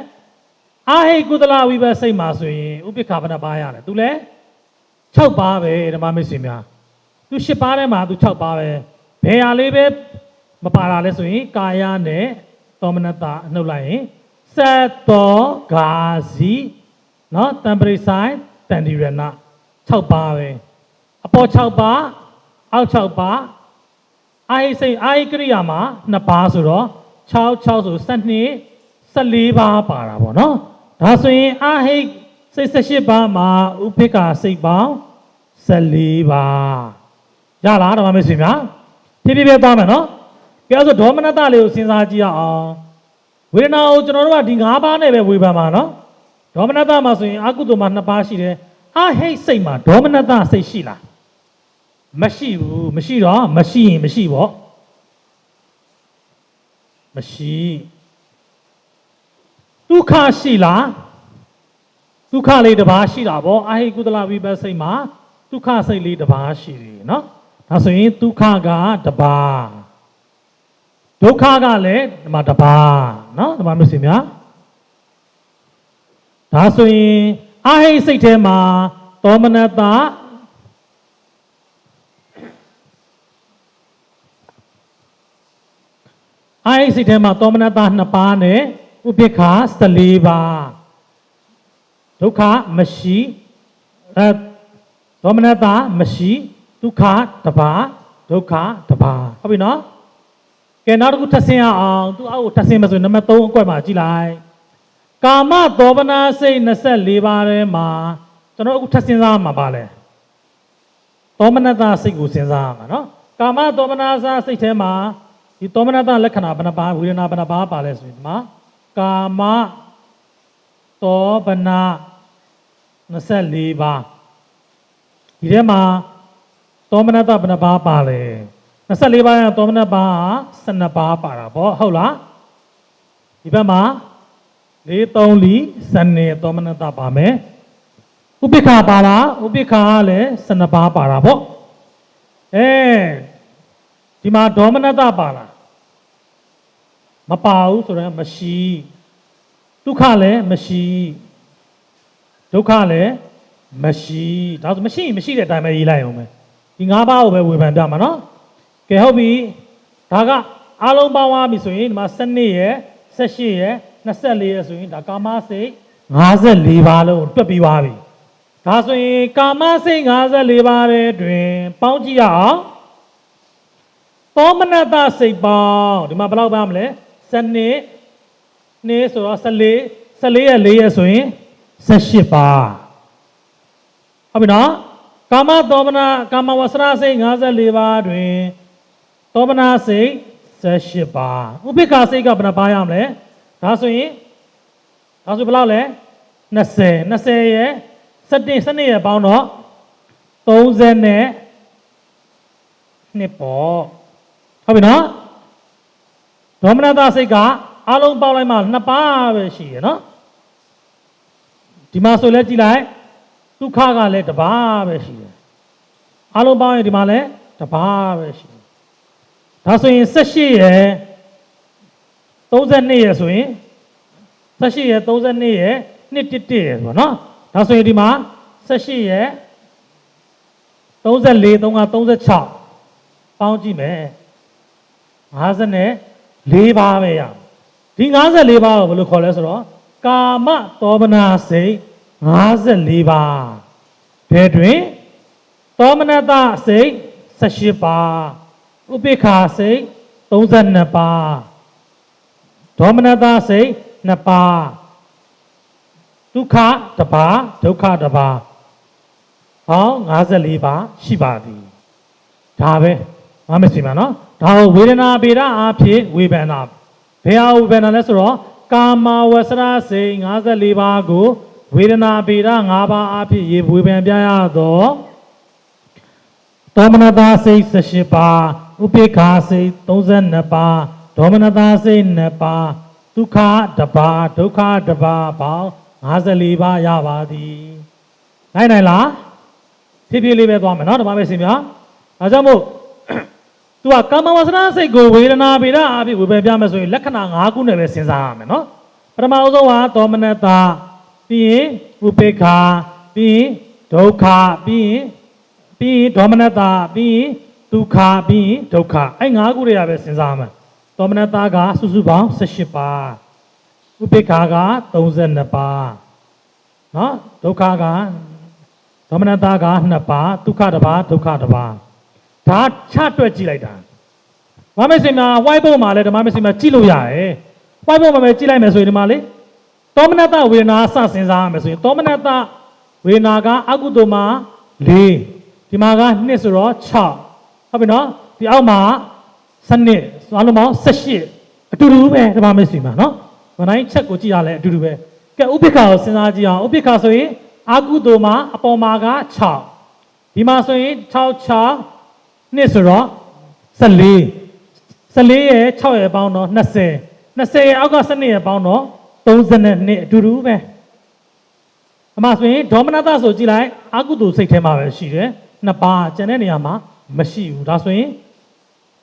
အာဟိကုသလဝိပတ်စိတ်မှာဆိုရင်ဥပိ္ပခဘယ်နှပါးရလဲသူလဲ6ပါးပဲဓမ္မမိတ်ဆွေများသူ10ပါးထဲမှာသူ6ပါးပဲဘယ်ဟာလေးပဲမပါတာလဲဆိုရင်ကာယနဲ့သောမနတနှုတ်လိုက်ရင်စက်သောဂါဇိနော်တံပရိဆိုင်တန်တိရဏ6ပါးပဲအပေါ်6ပါးအောက်6ပါးအာဟိစိတ်အာဟိကရိယာမှာ2ပါးဆိုတော့6ဆို12 14ပါးပါတာပေါ့နော်ဒါဆိုရင်အာဟိစိတ်18ပါးမှာဥပိ္ပခစိတ်ပေါင်း14ပါးရလားဓမ္မမိတ်ဆွေများဖြည်းဖြည်းပဲသွားမယ်နော်ကဲအဲ့ဆိုဒေါမနတလေးကိုစဉ်းစားကြည့်ရအောင်ဝေဒနာကိုကျွန်တော်တို့ကဒီ5ပါးနဲ့ပဲဝေဖန်ပါနော်ဒေါမနတမှာဆိုရင်အကုသိုလ်မှာ2ပါးရှိတယ်အာဟိတ်စိတ်မှာဒေါမနတစိတ်ရှိလားမရှိဘူးမရှိတော့မရှိရင်မရှိပေါ့မရှိဒုက္ခရှိလားဒုက္ခလေးတစ်ပါးရှိတာပေါ့အာဟိကုသလဝိပတ်စိတ်မှာဒုက္ခစိတ်လေးတစ်ပါးရှိတယ်နော် ဒါဆိုရင်ဒုက္ခကတပါးဒုက္ခကလည်းဒီမှာတပါးเนาะဒီမှာမျိုးစီများဒါဆိုရင်အာဟိစိတ်ထဲမှာသောမနတအာဟိစိတ်ထဲမှာသောမနတ2ပါးနဲ့ဥပိ္ပခာ14ပါးဒုက္ခမရှိသောမနတမရှိဒုက္ခတပါးဒုက္ခတပါးဟုတ်ပြီနော်ကဲနောက်တစ်ခုထပ်ဆင်းရအောင်သူအောက်ကိုထပ်ဆင်းမယ်ဆိုရင်နံပါတ်3အကွက်မှာကြည့်လိုက်ကာမသောမနာစိတ်24ပါးထဲမှာကျွန်တော်အခုထပ်စဉ်းစားမှာပါလဲသောမနတစိတ်ကိုစဉ်းစားရမှာနော်ကာမသောမနာစိတ်ထဲမှာဒီသောမနတလက္ခဏာဘယ်နှပါးဝေဒနာဘယ်နှပါးပါလဲဆိုရင်ဒီမှာကာမသောမနာ24ပါးဒီထဲမှာသောမနတဘယ်နှပါးပါလဲ24ပါးသောမနတပါး12ပါးပါတာပေါ့ဟုတ်လားဒီဘက်မှာ4 3 4 12သောမနတပါမယ်ဥပိ္ပခာပါလားဥပိ္ပခာကလည်း12ပါးပါတာပေါ့ဒီမှာဒေါမနတပါလားမပါဘူးဆိုတော့မရှိဒုက္ခလည်းမရှိဒုက္ခလည်းမရှိဒါဆိုမရှိမရှိတဲ့အတိုင်းပဲရေးလိုက်အောင်ပဲဒီ5ပါးကိုပဲဝေဖန်ပြမှာနော်ကဲဟုတ်ပြီဒါကအားလုံးပေါင်းသွားပြီဆိုရင်ဒီမှာ12ရယ်18ရယ်24ရယ်ဆိုရင်ဒါကာမစိတ်54ပါးလုံးတွက်ပြီးသွားပြီဒါဆိုရင်ကာမစိတ်54ပါးတဲ့တွင်ပေါင်းကြည့်ရအောင်သောမနတစိတ်ပေါင်းဒီမှာဘယ်လောက်ပါမလဲ12ဆိုတော့14ရယ်4ရယ်ဆိုရင်18ပါးဟုတ်ပြီနော်ကာမသောမနာကာမဝဆရာစိတ်54ပါးတွင်သောမနာစိတ်18ပါးဥပိ္ပခာစိတ်ကဘယ်နှပါးရမလဲဒါဆိုဘယ်လောက်လဲ20ရယ်17ရယ်ပေါင်းတော့30နဲ့နှစ်ပေါ့ဟုတ်ပြီနော်ဒေါမနတစိတ်ကအလုံးပေါင်းလိုက်မှ2ပါးပဲရှိရနော်ဒီမှာဆိုလဲကြည့်လိုက်ဒုက္ခကလည်း1ပါးပဲရှိတယ်အလုံးပေါင်းရင်ဒီမှာလည်း1ပါးပဲရှိတယ်ဒါဆိုရင်18ရယ်32ရယ်ဆိုရင်18ရယ်32ရယ်111ရယ်ဆိုတော့နော်ဒါဆိုရင်ဒီမှာ18ရယ်34 36ပေါင်းကြည့်မယ်54ပါးပဲရဒီ54ပါးကိုဘယ်လိုခေါ်လဲဆိုတော့ကာမသောမနာစိတ်54ပါးဘယ်တွင်သောမနတစိတ်18ပါးဥပိ္ပခာစိတ်32ပါးဒေါမနတစိတ်2ပါးဒုက္ခ1ပါးဒုက္ခ1ပါးဟော54ပါးရှိပါသည်ဒါပဲမမစီမနော်ဒါကိုဝေဒနာပေဒအဖြစ်ဝေဖန်တာဘယ်ဟာဝေဖန်တာလဲဆိုတော့ကာမဝဆရာစိတ်54ပါးကိုဝေဒနာပေဒ5ပါးအဖြစ်ဝေဖန်ပြရတော့သောမနတစိတ်18ပါးဥပိ္ပခာစိတ်32ပါးဒေါမနတစိတ်2ပါးဒုက္ခ1ပါးဒုက္ခ1ပါးပေါင်း54ပါးရပါသည်နိုင်လားဖြည်းဖြည်းလေးပဲသွားမယ်နော်ဓမ္မပဲရှင်ဗျာဒါကြောင့်မို့သူကကာမဝဆရာစိတ်ကိုဝေဒနာပေဒအဖြစ်ဝေဖန်ပြမယ်ဆိုရင်လက္ခဏာ5ခုနဲ့ပဲစဉ်းစားရမယ်နော်ပထမအဆုံးကသောမနတပြီးရင်ဥပိ္ပခာပြီးရင်ဒုက္ခပြီးရင်ဒေါမနတပြီးရင်ဒုက္ခပြီးရင်ဒုက္ခအဲ့5ခုတွေကပဲစဉ်းစားရမယ်သောမနတကစုစုပေါင်း18ပါးဥပိ္ပခာက32ပါးနော်ဒုက္ခကဒေါမနတက2ပါးဒုက္ခ1ပါးဒုက္ခ1ပါးဒါချတွက်ကြည့်လိုက်တာဓမ္မစင်မှာ white board မှာလည်းဓမ္မစင်မှာကြည့်လို့ရတယ် white board မှာပဲကြည့်လိုက်မယ်ဆိုရင်ဒီမှာလေသောမနတဝေဒနာစစဉ်းစားရမယ်ဆိုရင်သောမနတဝေဒနာကအကုသိုလ်မှာ4ဒီမှာက2ဆိုတော့6ဟုတ်ပြီနော်ဒီအောက်မှာ7အားလုံးပေါင်း18အတူတူပဲဓမ္မစင်မှာနော်မနိုင်ချက်ကိုကြည့်ရလဲအတူတူပဲကဲဥပိ္ပခာကိုစဉ်းစားကြည့်အောင်ဥပိ္ပခာဆိုရင်အကုသိုလ်မှာအပေါ်မှာက6ဒီမှာဆိုရင်6နှစ်ဆိုတော့14ရဲ့6ရဲ့ပေါင်းတော့20ရဲ့အောက်က12ရဲ့ပေါင်းတော့32အတူတူပဲအမှဆိုရင်ဒေါမနတဆိုကြည့်လိုက်အကုသိုလ်စိတ်ထဲမှာပဲရှိတယ်2ပါးကျန်တဲ့နေရာမှာ မရှိဘူးဒါဆိုရင်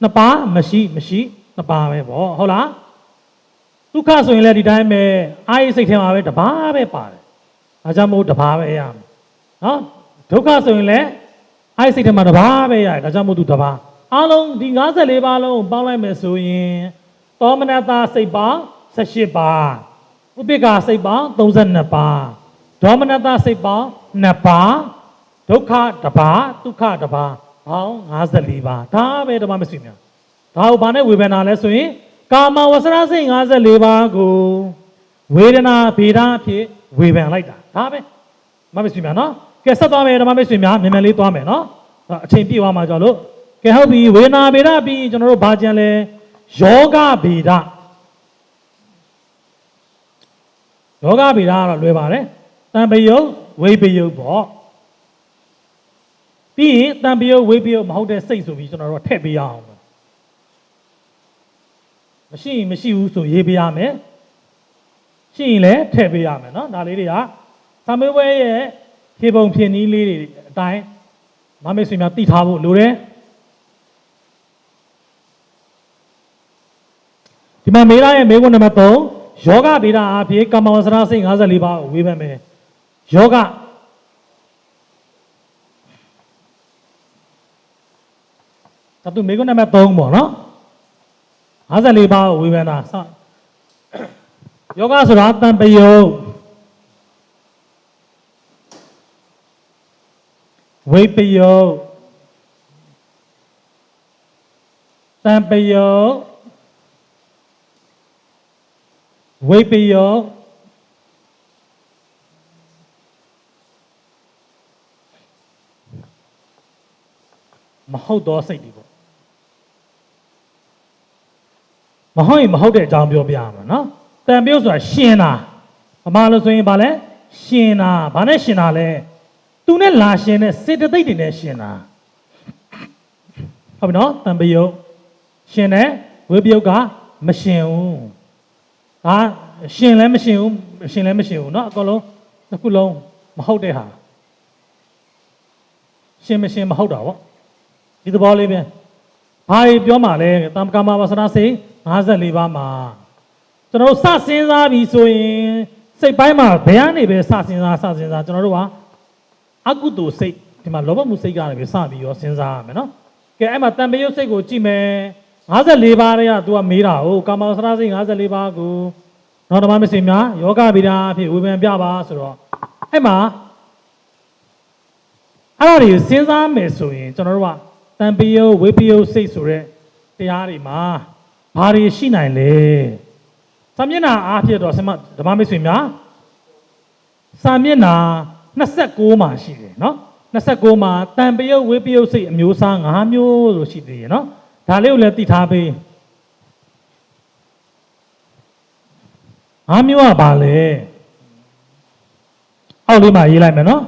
နှစ်ပါးမရှိနှစ်ပါးပဲပေါ့ဟုတ်လားဒုက္ခဆိုရင်လည်းဒီတိုင်းပဲအာရိစိတ်ထဲမှာပဲတပါးပဲပါတယ်ဒါကြောင့်မို့တပါးပဲရမယ်နော်ဒုက္ခဆိုရင်လည်းအာရိစိတ်ထဲမှာတပါးပဲရတယ်ဒါကြောင့်မို့သူတပါးအားလုံးဒီ54ပါးလုံးပေါင်းလိုက်မယ်ဆိုရင်သောမနတစိတ်ပေါင်း18ပါးဥပိ္ပခာစိတ်ပေါင်း32ပါးဒေါမနတစိတ်ပေါင်း2ပါးဒုက္ခတပါးဒုက္ခတပါးပေါင်း54ပါးဒါပဲဓမ္မမဆွေများဒါကိုဘာနဲ့ဝေဖန်တာလဲဆိုရင်ကာမဝဆရာစိတ်54ပါးကိုဝေဒနာဗေဒအဖြစ်ဝေဖန်လိုက်တာဒါပဲဓမ္မမဆွေများနော်ကဲဆက်သွားမယ်ဓမ္မမဆွေများမြန်မြန်လေးသွားမယ်နော်အချိန်ပြည့်သွားမှာကြောက်လို့ကဲဟုတ်ပြီဝေဒနာဗေဒပြီးကျွန်တော်တို့ဘာကြံလဲယောဂဗေဒယောဂဗေဒကတော့လွယ်ပါတယ်တံပယုတ်ဝိပယုတ်ပေါ့ပြီးရင်တံပယုတ်ဝိပယုတ်မဟုတ်တဲ့စိတ်ဆိုပြီးကျွန်တော်တို့ထည့်ပေးရအောင်မရှိဘူးဆိုရေးပေးရမယ်ရှိရင်လည်းထည့်ပေးရမယ်နော်ဒါလေးတွေကသံမေဝဲရဲ့ဖြေပုံဖြေနည်းလေးတွေအတိုင်းမမေ့ဆွေများသိထားဖို့လိုတယ်ဒီမှာမေးလာရဲ့မေးခွန်းနံပါတ်3ယောဂဗေဒအဖြစ်ကာမဝဆရာစိတ်54ပါးကိုဝေဖန်မယ်ယောဂဒါသူမေးခွန်းနံပါတ်3ပေါ့နော်54ပါးကိုဝေဖန်တာယောဂဆိုတာတံပယုတ်ဝိပယုတ်တံပယုတ်ဝိပယုတ်မဟုတ်သောစိတ်တွေပေါ့မဟုတ်ရင်မဟုတ်တဲ့အကြောင်းပြောပြရမှာနော်တန်ပြုတ်ဆိုတာရှင်တာဗမာလို့ဆိုရင်ဗာလဲရှင်တာဗာနဲ့ရှင်တာလဲသူနဲ့လာရှင်တဲ့စေတသိက်တွေနဲ့ရှင်တာဟုတ်ပြီနော်တန်ပြုတ်ရှင်တယ်ဝိပယုတ်ကမရှင်ဘူးဒါရှင်လည်းမရှင်ဘူးရှင်လည်းမရှင်ဘူးเนาะအကုန်လုံးတစ်ခုလုံးမဟုတ်တဲ့ဟာရှင်မရှင်မဟုတ်တာပေါ့ဒီသဘောလေးပဲဘာပြောမှလဲတမ္ပကာမဝဆရာစိတ်54ပါးမှာကျွန်တော်တို့စစဉ်းစားပြီးဆိုရင်စိတ်ပိုင်းမှာဘယ်ကနေပဲစစဉ်းစားကျွန်တော်တို့ကအကုသိုလ်စိတ်ဒီမှာလောဘမှုစိတ်ကနေပဲစပြီးရောစဉ်းစားရမယ်เนาะကဲအဲ့မှာတန်ပယုတ်စိတ်ကိုကြည့်မယ်54ပါးတွေက तू ကမေးတာဟုတ်ကာမဝဆရာစိတ်54ပါးကိုနောက်ဓမ္မမစင်များယောဂဗေဒအဖြစ်ဝေဖန်ပြပါဆိုတော့အဲ့မှာအဲ့ဒါတွေစဉ်းစားမယ်ဆိုရင်ကျွန်တော်တို့ကတန်ပယုတ်ဝိပယုတ်စိတ်ဆိုတဲ့တရားတွေမှာဘာတွေရှိနိုင်လဲစာမျက်နှာအားဖြင့်တော့ဓမ္မမစင်များစာမျက်နှာ29မှာရှိတယ်เนาะ29မှာတန်ပယုတ်ဝိပယုတ်စိတ်အမျိုးအစား5မျိုးလို့ရှိသေးတယ်เนาะဒါလေးကိုလည်းသိထားပေး5မျိုးကပါလေအောက်လေးမှာရေးလိုက်မယ်နော်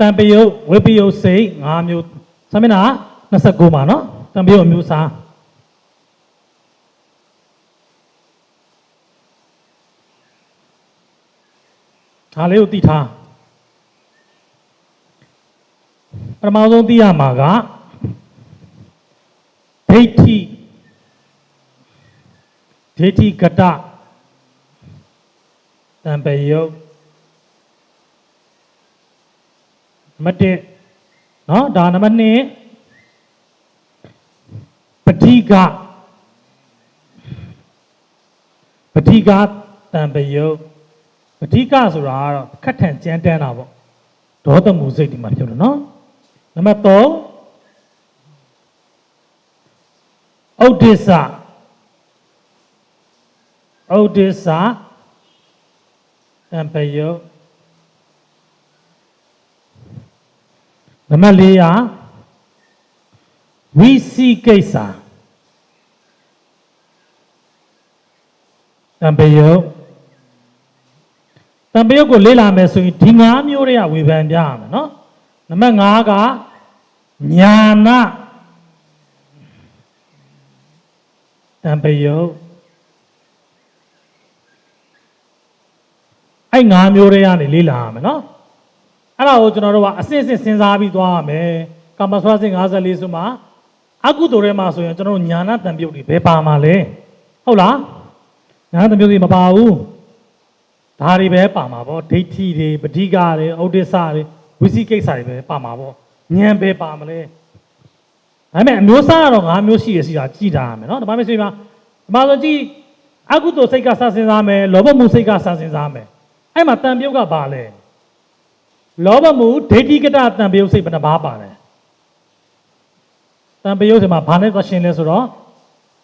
တံပယုတ်ဝိပယုတ်စိတ်5မျိုးစာမျက်နှာ29မှာနော်တံပယုတ်အမျိုးအစားဒါလေးကိုသိထားပထမဆုံးသိရမှာကဒိဋ္ဌိကတတံပယုတ်နံပါတ်1เนาะဒါနံပါတ်2ပဋိကတံပယုတ်ပဋိကဆိုတာကတော့ခက်ထန်ကြမ်းတမ်းတာပေါ့ဒေါသမူစိတ်ဒီမှာပြောလို့เนาะနံပါတ်3ဥဒိစ္စတံပယုတ်နံပါတ်4ဝိသိကိစ္စတံပယုတ်ကိုလေ့လာမယ်ဆိုရင်ဒီ5မျိုးတွေကဝေဖန်ပြရမယ်เนาะနံပါတ်5ကညာနာတံပယုတ် အဲ့ငါးမျိုးတွေကနေလေးလာရမယ်နော်အဲ့ဒါကိုကျွန်တော်တို့ကအစစ်အစစ်စဉ်းစားပြီးသွားရမယ်ကာမဆွာစဉ်54ဆိုမှာအကုသိုလ်ထဲမှာဆိုရင်ကျွန်တော်တို့ညာနာတံပြုတ်တွေဘယ်ပါမှာလဲဟုတ်လားညာနာတံပြုတ်တွေမပါဘူးဒါတွေပဲပါမှာပေါ့ဒိဋ္ဌိတွေပဋိကတွေဩဒိစ္စတွေဝိသိကိစ္စတွေပဲပါမှာပေါ့ဉာဏ်ပဲပါမလဲဒါပေမဲ့အမျိုးအစားကတော့၅မျိုးရှိရစီတာကြည်တာရမယ်နော်ဒါမှမဟုတ်ဆိုရင်ဒီမှာဆိုကြည့်အကုသိုလ်စိတ်ကစစဉ်းစားမယ်လောဘမှုစိတ်ကစစဉ်းစားမယ်အဲ့မှာတံပြုတ်ကပါလဲလောဘမှုဒိဋ္ဌိကတတံပြုတ်စိတ်ဘယ်နှပါပါတယ်တံပြုတ်ဆိုမှာဘာနဲ့သွားရှင်းလဲဆိုတော့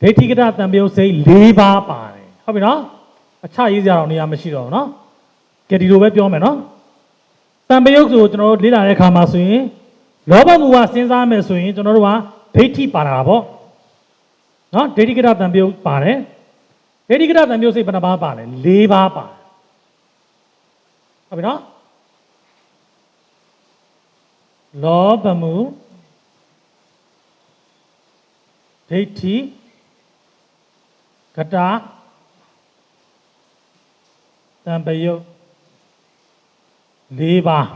ဒိဋ္ဌိကတတံပြုတ်စိတ်၄ပါးပါတယ်ဟုတ်ပြီနော်အခြားရေးစရာတော့နေရာမရှိတော့ဘူးနော်ကဲဒီလိုပဲပြောမယ်နော်တံပြုတ်ဆိုကျွန်တော်တို့လေ့လာတဲ့အခါမှာဆိုရင်လောဘမှုကစဉ်းစားမယ်ဆိုရင်ကျွန်တော်တို့ကဒိဋ္ဌိပါတာပေါ့နော်ဒိဋ္ဌိကတတံပြုတ်ပါတယ်ဒိဋ္ဌိကတတံပြုတ်စိတ်ဘယ်နှပါပါလဲ၄ပါးပါတယ်ဟုတ်ပြီနော်လောဘမှုဒိဋ္ဌိကတတံပယုတ်၄ပါး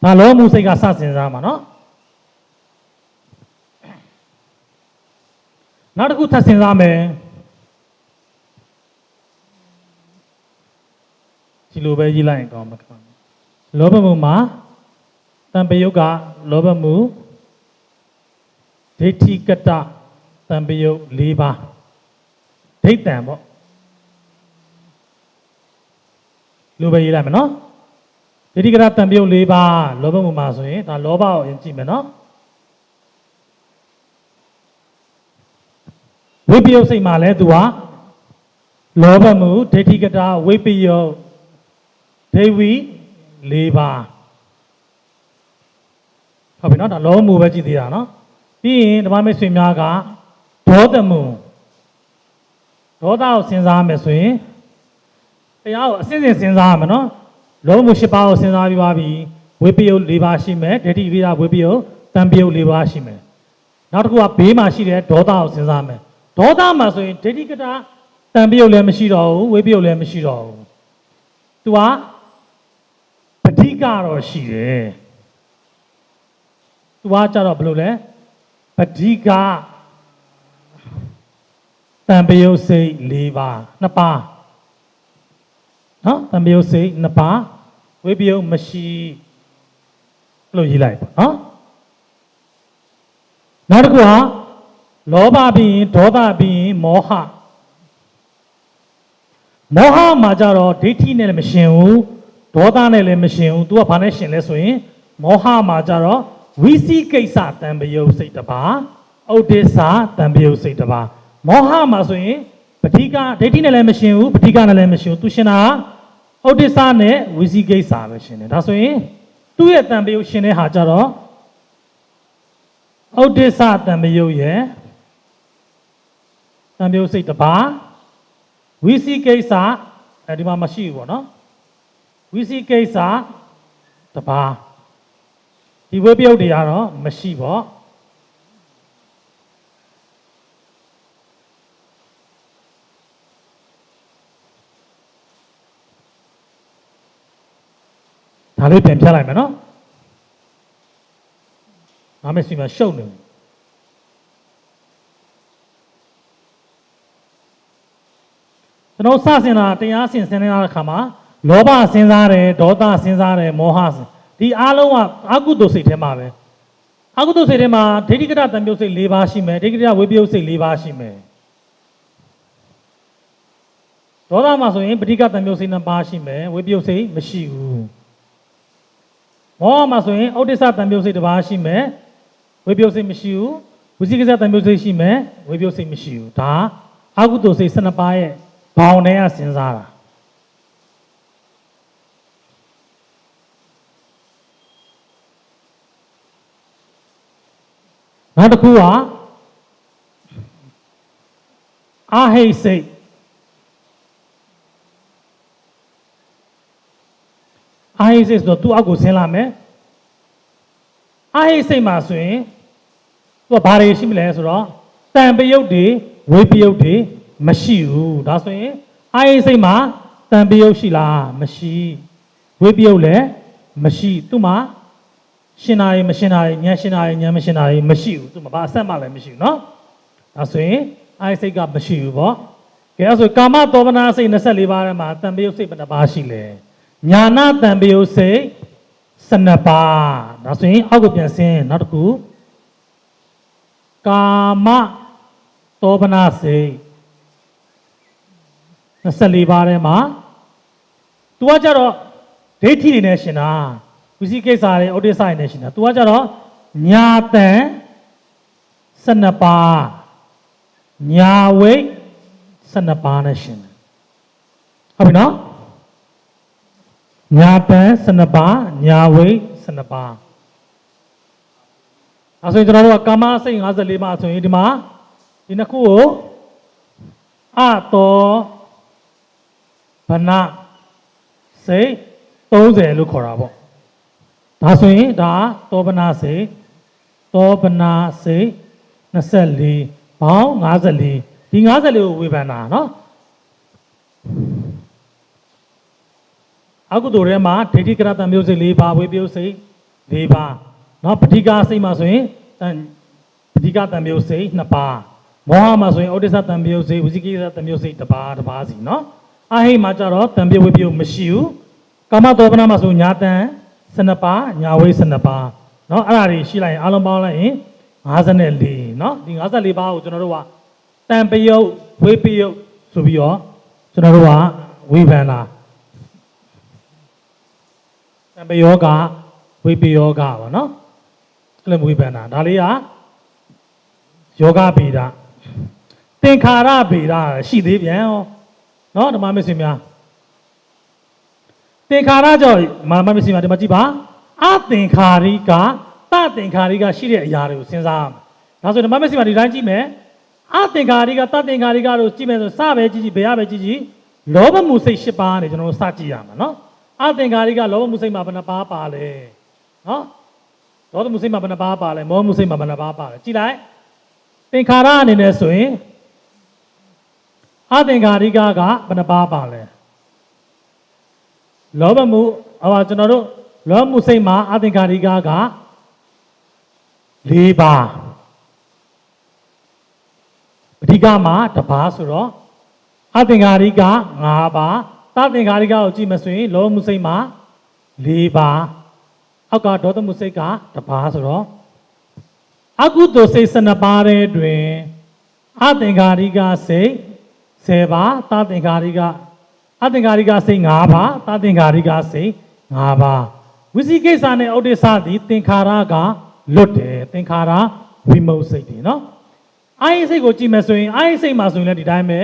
ဒါလောမှုစိတ်ကစစဉ်းစားမှာနော်နောက်တစ်ခုထပ်စဉ်းစားမယ်ဒီလိုပဲရေးလိုက်ရင်ကောင်းမှာလောဘမှုမှာတံပယုတ်ကလောဘမှုဒိဋ္ဌိကတတံပယုတ်၄ပါးဒိဋ္ဌံပေါ့လိုပဲရေးလိုက်မယ်နော်ဒိဋ္ဌိကတတံပယုတ်၄ပါးလောဘမှုမှာဆိုရင်ဒါလောဘကိုရင်ကြည့်မယ်နော်ဝိပယုတ်စိတ်မှာလဲသူကလောဘမှုဒိဋ္ဌိကတဝိပယုတ်ဒိဝိ၄ပါးဟုတ်ပြီနော်ဒါလောဘမှုပဲကြည့်သေးတာနော်ပြီးရင်ဓမ္မမိတ်ဆွေများကဒေါသမှုဒေါသကိုစဉ်းစားမယ်ဆိုရင်တရားကိုအစဉ်စဉ်းစားရမယ်နော်လောဘမှု၈ပါးကိုစဉ်းစားပြီးပါပြီဝိပယုတ်၄ပါးရှိမယ်ဒိဋ္ဌိကိရိယာဝိပယုတ်တံပယုတ်၄ပါးရှိမယ်နောက်တစ်ခုကဘေးမှာရှိတဲ့ဒေါသကိုစဉ်းစားမယ်ဒေါသမှာဆိုရင်ဒိဋ္ဌိကတတံပယုတ်လည်းမရှိတော့ဘူးဝိပယုတ်လည်းမရှိတော့ဘူးသူကပဋိကတော့ရှိတယ်သူကကြတော့ဘယ်လိုလဲပဋိကတံပယုတ်စိတ်၄ပါး2ပါးနော်တံပယုတ်စိတ်2ပါးဝိပယုတ်မရှိလို့ရေးလိုက်ပေါ့နော်နောက်တစ်ခုကလောဘပြီးရင်ဒေါသပြီးရင်မောဟမှာကြတော့ဒိဋ္ဌိနဲ့လည်းမရှင်ဘူးဒေါသနဲ့လည်းမရှင်ဘူး तू ကဘာနဲ့ရှင်လဲဆိုရင်မောဟမှာကြတော့ဝိသိကိစ္စတံပယုတ်စိတ်တစ်ပါးဥဒိစ္စတံပယုတ်စိတ်တစ်ပါးမောဟမှာဆိုရင်ပဋိကဒိဋ္ဌိနဲ့လည်းမရှင်ဘူးပဋိကနဲ့လည်းမရှင်ဘူး तू ရှင်တာဥဒိစ္စနဲ့ဝိသိကိစ္စပဲရှင်တယ်ဒါဆိုရင်သူ့ရဲ့တံပယုတ်ရှင်တဲ့ဟာကြတော့ဥဒိစ္စတံပယုတ်ရဲ့တံပယုတ်စိတ်တစ်ပါးဝိသိကိစ္စဒီမှာမရှိဘူးပေါ့နော်ဝိသိကိစ္စတစ်ပါးဒီဝိပယုတ်တွေကတော့မရှိပေါ့ဒါလေးပြန်ပြလိုက်မယ်နော်ငါမရှိမှရှုပ်နေတယ်ကျွန်တော်စစဉ်တာတရားစဉ်စဉ်နေတဲ့အခါမှာလောဘစဉ်းစားတယ်ဒေါသစဉ်းစားတယ်မောဟဒီအားလုံးကအကုသိုလ်စိတ်ထဲမှာပဲအကုသိုလ်စိတ်ထဲမှာဒိဋ္ဌိကတတံပြုတ်စိတ်၄ပါးရှိမယ်ဒိဋ္ဌိကတဝိပယုတ်စိတ်၄ပါးရှိမယ်ဒေါသမှာဆိုရင်ပဋိကတံပြုတ်စိတ်2ပါးရှိမယ်ဝိပယုတ်စိတ်မရှိဘူးမောဟမှာဆိုရင်ဥဒိစ္စတံပြုတ်စိတ်1ပါးရှိမယ်ဝိပယုတ်စိတ်မရှိဘူးဝိသိကိစ္စတံပြုတ်စိတ်ရှိမယ်ဝိပယုတ်စိတ်မရှိဘူးဒါအကုသိုလ်စိတ်12ပါးရဲ့ဘောင်ထဲကစဉ်းစားတာနောက်တစ်ခုကအာဟိတ်စိတ်အာဟိတ်စိတ်ဆိုတော့သူ့အောက်ကိုဆင်းလာမယ်အာဟိတ်စိတ်မှာဆိုရင်သူကဘာတွေရှိမလဲဆိုတော့တံပယုတ်တွေဝိပယုတ်တွေမရှိဘူးဒါဆိုရင်အာဟိတ်စိတ်မှာ တန်ပြုတ်ရှိလားမရှိဝိပယုတ်လည်းမရှိသူ့မှာရှင်နာရီမရှင်နာရီဉာဏ်ရှင်နာရီဉာဏ်မရှင်နာရီမရှိဘူးသူ့မှာဘာအဆက်မှလည်းမရှိဘူးเนาะဒါဆိုရင်အိုက်စိတ်ကမရှိဘူးပေါ့ကဲအဲ့ဆိုကာမသောမနာစိတ်24ပါးထဲမှာတန်ပြုတ်စိတ်ဘယ်နှပါးရှိလဲညာနာတန်ပြုတ်စိတ်12ပါးဒါဆိုရင်အောက်ကိုပြန်ဆင်းနောက်တစ်ခုကာမသောမနာစိတ်24ပါးထဲမှာ तू ကကြတော့ဒိဋ္ဌိတွေနဲ့ရှင်တာဝိသိကိစ္စတွေဩဒိစ္စတွေနဲ့ရှင်တာ तू ကကြတော့ညာတန်12ပါးညာဝိ12ပါးနဲ့ရှင်တယ်ဟုတ်ပြီနော်ညာတန်12ပါးညာဝိ12ပါးအဲဆိုရင်ကျွန်တော်တို့ကကာမစိတ်54ပါးဆိုရင်ဒီမှာဒီနှစ်ခုကိုအတောဗနစိတ်30လို့ခေါ်တာပေါ့ဒါဆိုရင်ဒါတောဗနာစိတ်တောဗနာစိတ်24ပေါင်း54ဒီ54ကိုဝေဖန်တာเนาะအကုသိုလ်ထဲမှာဒိဋ္ဌိကရတံမျိုးစိတ်4ပါးဝိပယုတ်စိတ်4ပါးเนาะပဋိက္ခစိတ်မှာဆိုရင်ပဋိက္ခတံမျိုးစိတ်2ပါးမောဟမှာဆိုရင်ဩဒိစ္စတံမျိုးစိတ်ဝိသိကိစ္စတံမျိုးစိတ်1ပါး1ပါးစီเนาะအဟိမှာကြတော့တံပြုတ်ဝိပယုတ်မရှိဘူးကာမတောပနာမှာဆိုညာတန်12ပါးညာဝိ12ပါးเนาะအဲ့ဒါတွေရှိလိုက်ရင်အလုံးပေါင်းလိုက်ရင်54เนาะဒီ54ပါးကိုကျွန်တော်တို့ကတံပယုတ်ဝိပယုတ်ဆိုပြီးတော့ကျွန်တော်တို့ကဝေဖန်လာတံပယောကဝိပယောကပါเนาะအဲ့လိုဝေဖန်တာဒါလေးကယောဂဗေဒသင်္ခါရဗေဒရှိသေးပြန်ဟောเนาะဓမ္မမစ္စည်းများသင်္ခါရကြောင့်ဓမ္မမစ္စည်းများဒီမှာကြည့်ပါအသင်္ခါရိကတသင်္ခါရိကရှိတဲ့အရာတွေကိုစဉ်းစားဒါဆိုဓမ္မမစ္စည်းများဒီတိုင်းကြည့်မယ်အသင်္ခါရိကတသင်္ခါရိကတို့ကြည့်မယ်ဆိုစပဲကြည့်ကြည့်ဘယ်ရပဲကြည့်ကြည့်လောဘမှုစိတ်10ပါးနဲ့ကျွန်တော်တို့စကြည့်ရမှာเนาะအသင်္ခါရိကလောဘမှုစိတ်မှာဘယ်နှပါးပါလဲเนาะလောဘမှုစိတ်မှာဘယ်နှပါးပါလဲမောဟမှုစိတ်မှာဘယ်နှပါးပါလဲကြည့်လိုက်သင်္ခါရအနေနဲ့ဆိုရင်အသင်္ခါရိကကဘယ်နှပါးပါလဲလောဘမှုကျွန်တော်တို့လောဘမှုစိတ်မှာအသင်္ခါရိကက4ပါးပဋိက္ခမှာ1ပါးဆိုတော့အသင်္ခါရိက5ပါးသသင်္ခါရိကကိုကြည့်မဆိုရင်လောဘမှုစိတ်မှာ4ပါးအောက်ကဒေါသမှုစိတ်က1ပါးဆိုတော့အကုသိုလ်စိတ်12ပါးတဲ့တွင်အသင်္ခါရိကစိတ်10ပါးသသင်္ခါရိကအသင်္ခါရိကစိတ်5ပါးသသင်္ခါရိကစိတ်5ပါးဝိသိကိစ္စနဲ့ဩဒိစ္စသည်သင်္ခါရကလွတ်တယ်သင်္ခါရဝိမုတ်စိတ်တွေနော်အာယိစိတ်ကိုကြည့်မယ်ဆိုရင်အာယိစိတ်မှာဆိုရင်လည်းဒီတိုင်းပဲ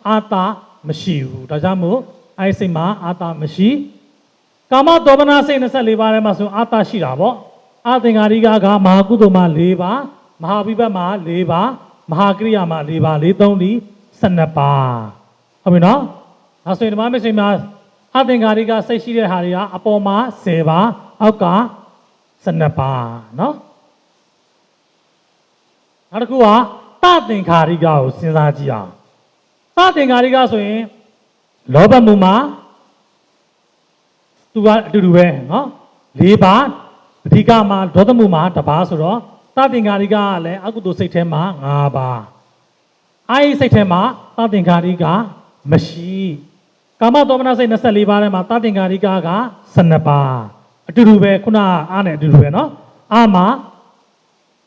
အာတာမရှိဘူးဒါကြောင့်မို့အာယိစိတ်မှာအာတာမရှိကာမတောပနာစိတ်24ပါးထဲမှာဆိုအာတာရှိတာပေါ့အသင်္ခါရိကကမဟာကုသိုလ်မှာ4ပါးမဟာဝိဘတ်မှာ4ပါးမဟာကရိယာမှာ4ပါး4 3 12ပါးဟုတ်ပြီနော်ဒါဆိုရင်ဓမ္မမစ္စည်းမှာအသင်္ခါရိကစိတ်ရှိတဲ့ဟာတွေကအပေါ်မှာ10ပါးအောက်က12ပါးနော်နောက်တစ်ခုကတသင်္ခါရိကကိုစဉ်းစားကြည့်အောင်တသင်္ခါရိကဆိုရင်လောဘမှုမှာသူကအတူတူပဲနော်4ပါးပဋိက္ခမှာဒေါသမှုမှာ1ပါးဆိုတော့တသင်္ခါရိကကလည်းအကုသိုလ်စိတ်ထဲမှာ5ပါးအာယိစိတ်ထဲမှာတသင်္ခါရိကမရှိကာမတောမနာစိတ်24ပါးထဲမှာတသင်္ခါရိကက12ပါးအတူတူပဲခုနအားနဲ့အတူတူပဲเนาะအာမှာ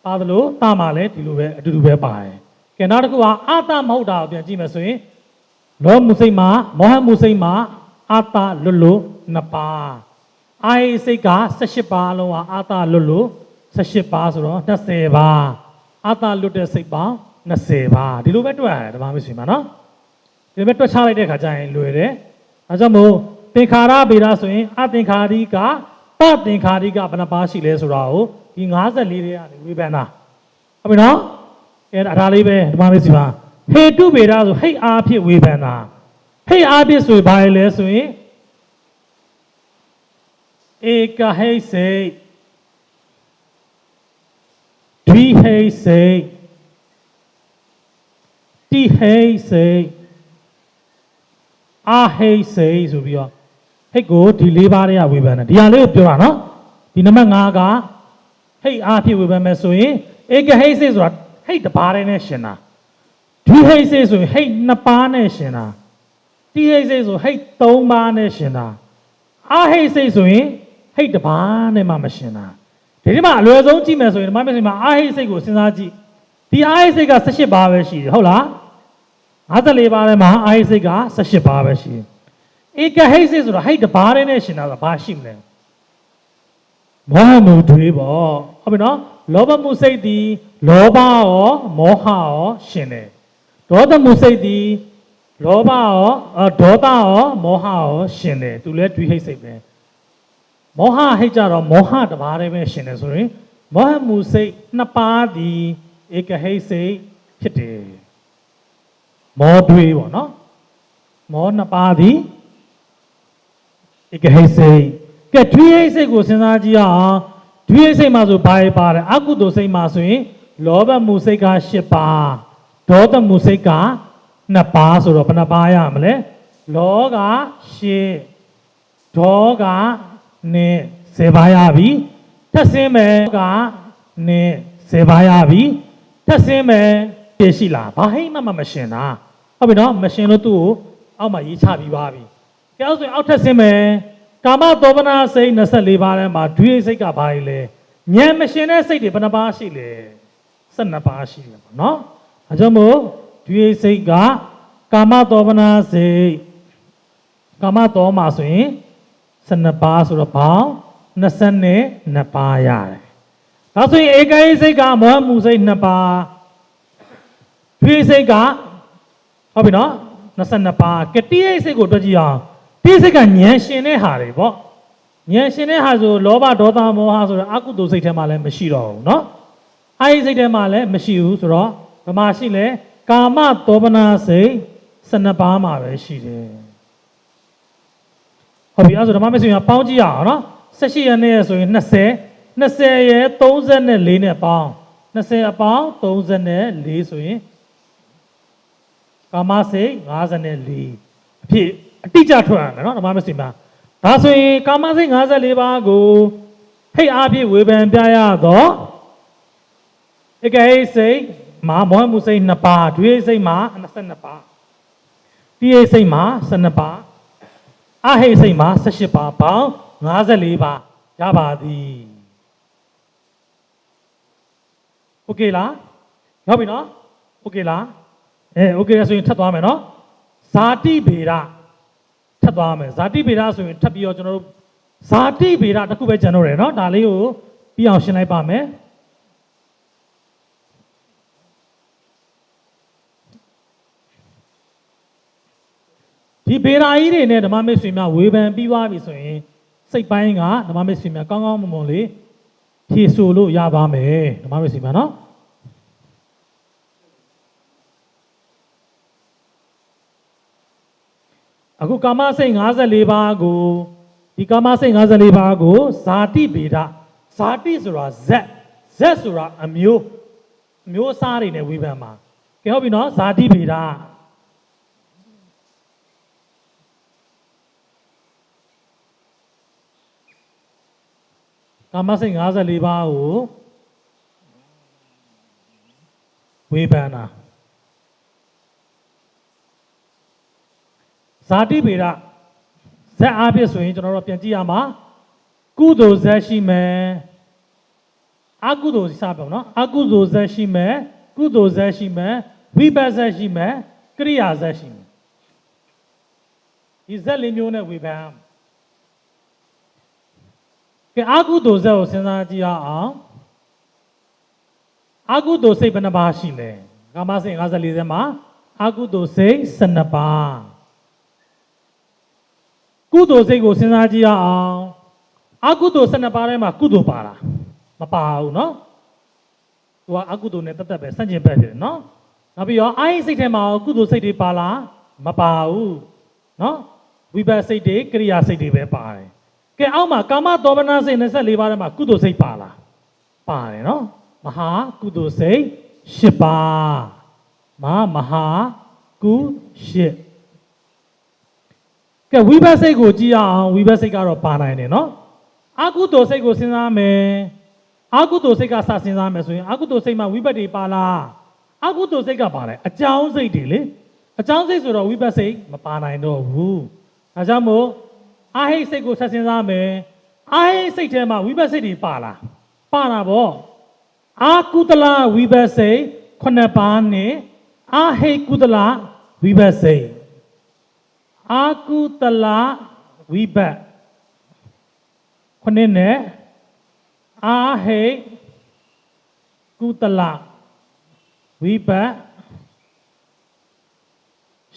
ပါသလိုတမှာလည်းဒီလိုပဲအတူတူပဲပါတယ်ကဲနောက်တစ်ခုကအာသမဟုတ်တာကိုပြန်ကြည့်မယ်ဆိုရင်လောမှုစိတ်မှာမောဟမှုစိတ်မှာအာတလွတ်လို့2ပါးအာယိစိတ်က18ပါးလုံးကအာတလွတ်လို့18ပါးဆိုတော့20ပါးအာတလွတ်တဲ့စိတ်ပေါင်း20ပါးဒီလိုပဲတွက်ရတယ်ဓမ္မမစ္စည်းမှာเนาะဒီလိုပဲတွက်ချလိုက်တဲ့ခါကျရင်လွယ်တယ်အဲကြောင့်မို့သင်္ခါရဗေဒဆိုရင်အသင်္ခါရိကတသင်္ခါရိကဘယ်နှပါးရှိလဲဆိုတာကိုဒီ54တွေကနေဝေဖန်တာဟုတ်ပြီနော်အဲဒါလေးပဲဓမ္မမစ္စည်းမှာဟေတုဗေဒဆိုဟိတ်အားဖြင့်ဝေဖန်တာဟိတ်အားဖြင့်ဆိုဘာလဲဆိုရင်ဧကဟိတ်စိတ်ဒွိဟိတ်စိတ်တိဟိတ်စိတ် အာဟိတ်စိတ်ဆိုပြီးတော့ဟိတ်ကိုဒီ၄ပါးတွေကဝေဖန်တယ်ဒီဟာလေးကိုပြောတာနော်ဒီနံပါတ်5ကဟိတ်အားဖြင့်ဝေဖန်မယ်ဆိုရင်ဧကဟိတ်စိတ်ဆိုတာဟိတ်တစ်ပါးတည်းနဲ့ရှင်တာဒွိဟိတ်စိတ်ဆိုရင်ဟိတ်2ပါးနဲ့ရှင်တာတိဟိတ်စိတ်ဆိုဟိတ်3ပါးနဲ့ရှင်တာအာဟိတ်စိတ်ဆိုရင်ဟိတ်တစ်ပါးနဲ့မှမရှင်တာဒီမှာအလွယ်ဆုံးကြည့်မယ်ဆိုရင်ဒီမှာအာဟိတ်စိတ်ကိုစဉ်းစားကြည့်ဒီအာဟိတ်စိတ်က18ပါးပဲရှိတယ်ဟုတ်လား54ပါးထဲမှာအာဟိတ်စိတ်က18ပါးပဲရှိတယ်ဧကဟိတ်စိတ်ဆိုတာဟိတ်တစ်ပါးတည်းနဲ့ရှင်တာဆိုတာဘာရှိမလဲမောဟမှုတွေးပေါ့ဟုတ်ပြီနော်လောဘမှုစိတ်ဒီလောဘရောမောဟရောရှင်တယ်ဒေါသမှုစိတ်ဒီလောဘရောဒေါသရောမောဟရောရှင်တယ်သူလည်းတွေးဟိတ်စိတ်ပဲမောဟဟိတ်ကြတော့မောဟတစ်ပါးတည်းပဲရှင်တယ်ဆိုရင်မောဟမှုစိတ်2ပါးဒီဧကဟိတ်စိတ်ဖြစ်တယ်မောတွေးပေါ့နော်မော2ပါးဒီဧကဟိတ်စိတ်ကဲဒွိဟိတ်စိတ်ကိုစဉ်းစားကြည့်အောင်ဒွိဟိတ်စိတ်မှာဆိုဘာပါတယ်အကုသိုလ်စိတ်မှာဆိုရင်လောဘမှုစိတ်က8ပါးဒေါသမှုစိတ်က2ပါးဆိုတော့ဘယ်နှပါးရမလဲလောက8ဒေါကနဲ့10ပါးရပြီထပ်ဆင်းမယ်ကနဲ့10ပါးရပြီထပ်ဆင်းမယ်ပြရှိလားဘာဟိတ်မှမရှင်တာဟုတ်ပြီနော်မရှင်လို့သူ့ကိုအောက်မှာရေးချပြီးပါပြီကဲအဲ့ဆိုရင်အောက်ထပ်ဆင်းမယ်ကာမသောပနာစိတ်24ပါးထဲမှာဒွိဟိတ်စိတ်ကဘာလဲဉာဏ်မရှင်တဲ့စိတ်တွေဘယ်နှပါးရှိလဲ12ပါးရှိတယ်ပေါ့နော်အဲကြောင့်မို့ဒွိဟိတ်စိတ်ကကာမသောပနာစိတ်ကာမသောမှာဆိုရင်12ပါးဆိုတော့ပေါင်း22ပါးရတယ်ဒါဆိုရင်ဧကဟိတ်စိတ်ကမောဟမှုစိတ်2ပါးဒွိဟိတ်စိတ်ကဟုတ်ပြီနော်22ပါးကတိဟိတ်စိတ်ကိုတွက်ကြည့်အောင်တိစိတ်ကဉာဏ်ရှင်တဲ့ဟာတွေပေါ့ဉာဏ်ရှင်တဲ့ဟာဆိုလောဘဒေါသမောဟဆိုတော့အကုသိုလ်စိတ်ထဲမှာလည်းမရှိတော့ဘူးเนาะအာဟိစိတ်ထဲမှာလည်းမရှိဘူးဆိုတော့ဘယ်မှာရှိလဲကာမသောပနာစိတ်12ပါးမှာပဲရှိတယ်ဟုတ်ပြီအဲ့ဆိုဓမ္မမက်ဆိုရင်ပေါင်းကြည့်ရအောင်เนาะ18ရက်နဲ့ဆိုရင်20ရဲ့34နဲ့ပေါင်း20အပေါင်း34ဆိုရင်ကာမစိတ်54အဖြစ်အတိအကျထွက်ရမယ်နော်ဓမ္မမက်စီမှာဒါဆိုရင်ကာမစိတ်54ပါးကိုဟိတ်အားဖြင့်ဝေဖန်ပြရတော့ဧကဟိတ်စိတ်မှာမောဟမှုစိတ်2ပါးဒွိဟိတ်စိတ်မှာ22ပါးတိဟိတ်စိတ်မှာ12ပါးအာဟိတ်စိတ်မှာ18ပါးပေါင်း54ပါးရပါသည်โอเคလားရောက်ပြီနော်โอเคလားโอเคဆိုရင်ထပ်သွားမယ်နော်ဇာတိဗေဒထပ်သွားမယ်ဇာတိဗေဒဆိုရင်ထပ်ပြီးတော့ကျွန်တော်တို့ဇာတိဗေဒတစ်ခုပဲကျန်တော့တယ်เนาะဒါလေးကိုပြီးအောင်ရှင်းလိုက်ပါမယ်ဒီဗေဒကြီးတွေနဲ့ဓမ္မမိတ်ဆွေများဝေဖန်ပြီးသွားပြီဆိုရင်စိတ်ပိုင်းကဓမ္မမိတ်ဆွေများကောင်းကောင်းမွန်မွန်လေးဖြေဆိုလို့ရပါမယ်ဓမ္မမိတ်ဆွေများเนาะအခုကာမစိတ်54ပါးကိုဒီကာမစိတ်54ပါးကိုဇာတိဗေဒဇာတိဆိုတာဇက်ဆိုတာအမျိုးအစားတွေနဲ့ဝေဖန်ပါကဲဟုတ်ပြီနော်ဇာတိဗေဒကာမစိတ်54ပါးကိုဝေဖန်တာဇာတိဗေဒဇက်အားဖြင့်ဆိုရင်ကျွန်တော်တို့ပြန်ကြည့်ရမှာကုသိုလ်ဇက်ရှိမယ်အကုသိုလ်စပြောနော်အကုသိုလ်ဇက်ရှိမယ်ကုသိုလ်ဇက်ရှိမယ်ဝိပဿနာဇက်ရှိမယ်ကရိယာဇက်ရှိမယ်ဒီဇက်လေးမျိုးနဲ့ဝေဖန်ကဲအကုသိုလ်ဇက်ကိုစဉ်းစားကြည့်အောင်အကုသိုလ်စိတ်ဘယ်နှပါးရှိလဲကာမစိတ်54ဇက်မှာအကုသိုလ်စိတ်12ပါးကုသိုလ်စိတ်ကိုစဉ်းစားကြည့်ရအောင်အကုသိုလ်12ပါးထဲမှာကုသိုလ်ပါလားမပါဘူးเนาะသူကအကုသိုလ်နဲ့တက်ပဲဆန့်ကျင်ဘက်ဖြစ်တယ်เนาะနောက်ပြီးတော့အာဟိစိတ်ထဲမှာကုသိုလ်စိတ်တွေပါလားမပါဘူးเนาะဝိပဿနာစိတ်တွေကရိယာစိတ်တွေပဲပါတယ်ကဲအောက်မှာကာမသောပနာစိတ်24ပါးထဲမှာကုသိုလ်စိတ်ပါလားပါတယ်เนาะမဟာကုသိုလ်စိတ်10ပါးမဟာကု8 ကဲဝိဘတ်စိတ်ကိုကြည့်ရအောင်ဝိဘတ်စိတ်ကတော့ပါနိုင်တယ်နော်အကုသိုလ်စိတ်ကိုစဉ်းစားမယ်အကုသိုလ်စိတ်ကစစဉ်းစားမယ်ဆိုရင်အကုသိုလ်စိတ်မှာဝိဘတ်တွေပါလားအကုသိုလ်စိတ်ကပါတယ်အကြောင်းစိတ်တွေလေအကြောင်းစိတ်ဆိုတော့ဝိဘတ်စိတ်မပါနိုင်တော့ဘူးဒါကြောင့်မို့အာဟိတ်စိတ်ကိုဆက်စဉ်းစားမယ်အာဟိတ်စိတ်ထဲမှာဝိဘတ်စိတ်တွေပါလားပါတာပေါ့အာကုသလဝိဘတ်စိတ်9ပါးနဲ့အာဟိတ်ကုသလဝိဘတ်စိတ်အာကုသလဝိဘတ်9နဲ့အာဟိတ်ကုသလဝိဘတ်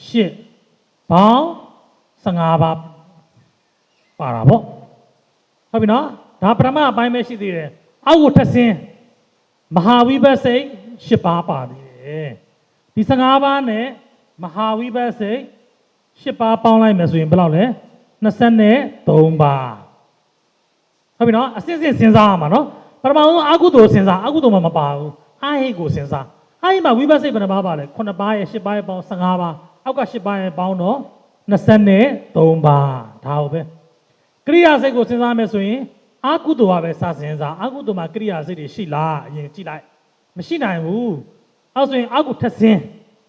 10ပေါင်း15ပါးပါတာပေါ့ဟုတ်ပြီနော်ဒါပထမအပိုင်းပဲရှိသေးတယ်အောက်ကိုထပ်ဆင်းမဟာဝိဘတ်စိတ်10ပါးပါသေးတယ်ဒီ15ပါးနဲ့မဟာဝိဘတ်စိတ်10ပါးပေါင်းလိုက်မယ်ဆိုရင်ဘယ်လောက်လဲ23ပါးဟုတ်ပြီနော်အစစ်စစ်စဉ်းစားရမှာနော်ပထမဆုံးအကုသိုလ်စဉ်းစားအကုသိုလ်မှာမပါဘူးအာဟိတ်ကိုစဉ်းစားအာဟိတ်မှာဝိဘတ်စိတ်ဘယ်နှပါးပါလဲ9ပါးရဲ့10ပါးရဲ့ပေါင်း15ပါးအောက်က10ပါးရဲ့ပေါင်းတော့23ပါးဒါဟုတ်ပဲကရိယာစိတ်ကိုစဉ်းစားမယ်ဆိုရင်အကုသိုလ်ကပဲစစဉ်းစားအကုသိုလ်မှာကရိယာစိတ်တွေရှိလားအရင်ကြည့်လိုက်မရှိနိုင်ဘူးအဲဆိုရင်အောက်ကိုထပ်ဆင်း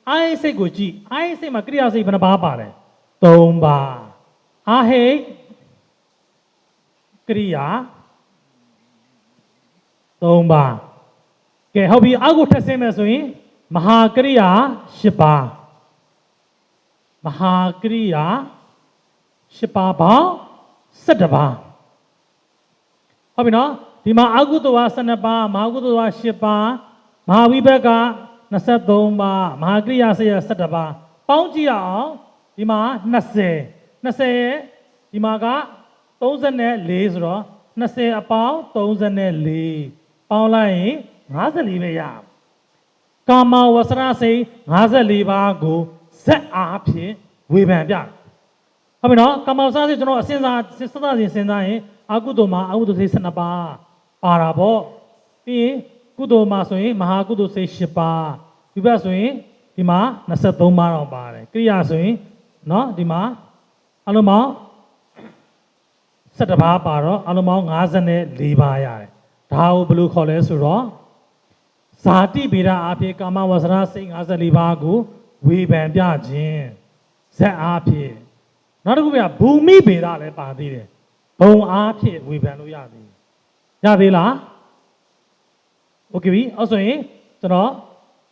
အာဟိတ်စိတ်ကိုကြည့်အာဟိတ်စိတ်မှာကရိယာစိတ်ဘယ်နှပါးပါလဲ3ပါးအာဟိတ်ကရိယာ3ပါးကဲဟုတ်ပြီအောက်ကိုထပ်ဆင်းမယ်ဆိုရင်မဟာကရိယာ10ပါးမဟာကရိယာ10ပါးပေါင်း17ပါးဟုတ်ပြီနော်ဒီမှာအကုသိုလ်က12ပါးမဟာကုသိုလ်က10ပါးမဟာဝိဘတ်က23ပါးမဟာကရိယာစိတ်က17ပါးပေါင်းကြည့်ရအောင်ဒီမှာ20ရဲ့ဒီမှာက34ဆိုတော့20အပေါင်း34ပေါင်းလိုက်ရင်54ပဲရကာမဝဆရစိတ်54ပါးကိုဇက်အားဖြင့်ဝေဖန်ပြဟုတ်ပြီနော်ကာမဝဆရစိတ်ကျွန်တော်အစဉ်စားစဉ်းစားရင်အကုသိုလ်မှာအကုသိုလ်စိတ်12ပါးပါတာပေါ့ပြီးရင်ကုသိုလ်မှာဆိုရင်မဟာကုသိုလ်စိတ်10ပါးဝိဘတ်ဆိုရင်ဒီမှာ23ပါးတော့ပါတယ်ကရိယာဆိုရင်နော်ဒီမှာအလုံးပေါင်း17ပါးပါတော့အလုံးပေါင်း54ပါးရတယ်ဒါကိုဘယ်လိုခေါ်လဲဆိုတော့ဇာတိဗေဒအဖြစ်ကာမဝဆရာစိတ်54ပါးကိုဝေဖန်ပြခြင်းဇက်အားဖြင့်နောက်တစ်ခုကဘူမိဗေဒလည်းပါသေးတယ်ဘုံအားဖြင့်ဝေဖန်လို့ရသေးလားโอเคပြီအဲ့ဆိုရင်ကျွန်တော်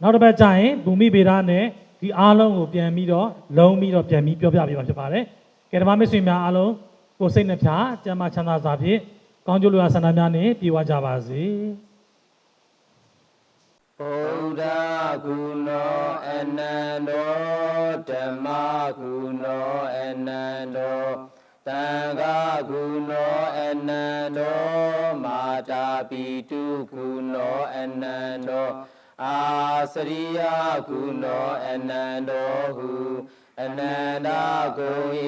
နောက်တစ်ပတ်ကျရင်ဘူမိဗေဒနဲ့ဒီအားလုံးကိုပြန်ပြီးတော့လုံးပြီးတော့ပြန်ပြီးပြောပြပေးမှာဖြစ်ပါတယ်ကဲဓမ္မမိတ်ဆွေများအားလုံးကိုယ်စိတ်နှဖျားကျမ်းမာချမ်းသာစွာဖြင့်ကောင်းကျိုးလိုရာဆန္ဒများနဲ့ပြည့်ဝကြပါစေ
ဗုဒ္ဓဂုဏောအနန္တောဓမ္မဂုဏောအနန္တောသံဃာဂုဏောအနန္တောမာတာပိတုဂုဏောအနန္တောအာစရိယဂုဏောအနန္တောဟုအနန္တကိုယ်၏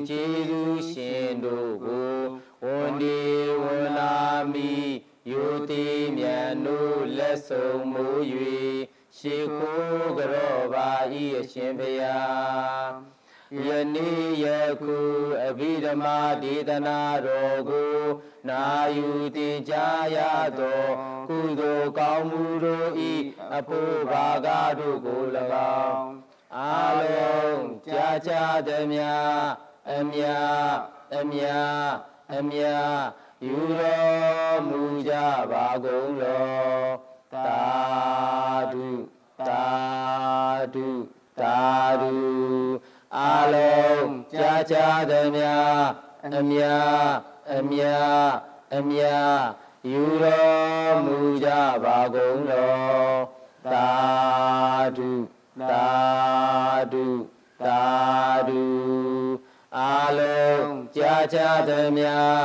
ကျေးဇူးရှင်တို့ကိုဝန်ဒီဝန်လာမိယုတိမြတ်တို့လက်ဆုံးမူ၍ရှိခိုးကြောပါ၏အရှင်ဘုရားယနေ့ယခုအဘိဓမ္မာဒေသနာတော်ကိုနာယူတင်ကြားရသောကုသိုလ်ကောင်းမှုတို့၏အဖို့ဘာကတို့ကို၎င်းအာလုံးကြာကြာသည်များအမြယူတော်မူကြပါကုန်လောသာဓုသာဓုသာဓုအာလုံးကြာကြာသည်များအမြယူတော်မူကြပါကုန်လောသာဓုသာဓုသာဓုအာလုံးကြာကြာသည်များ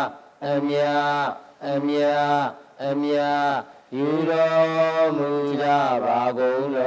အမြယူတော်မူကြပါကုန်လော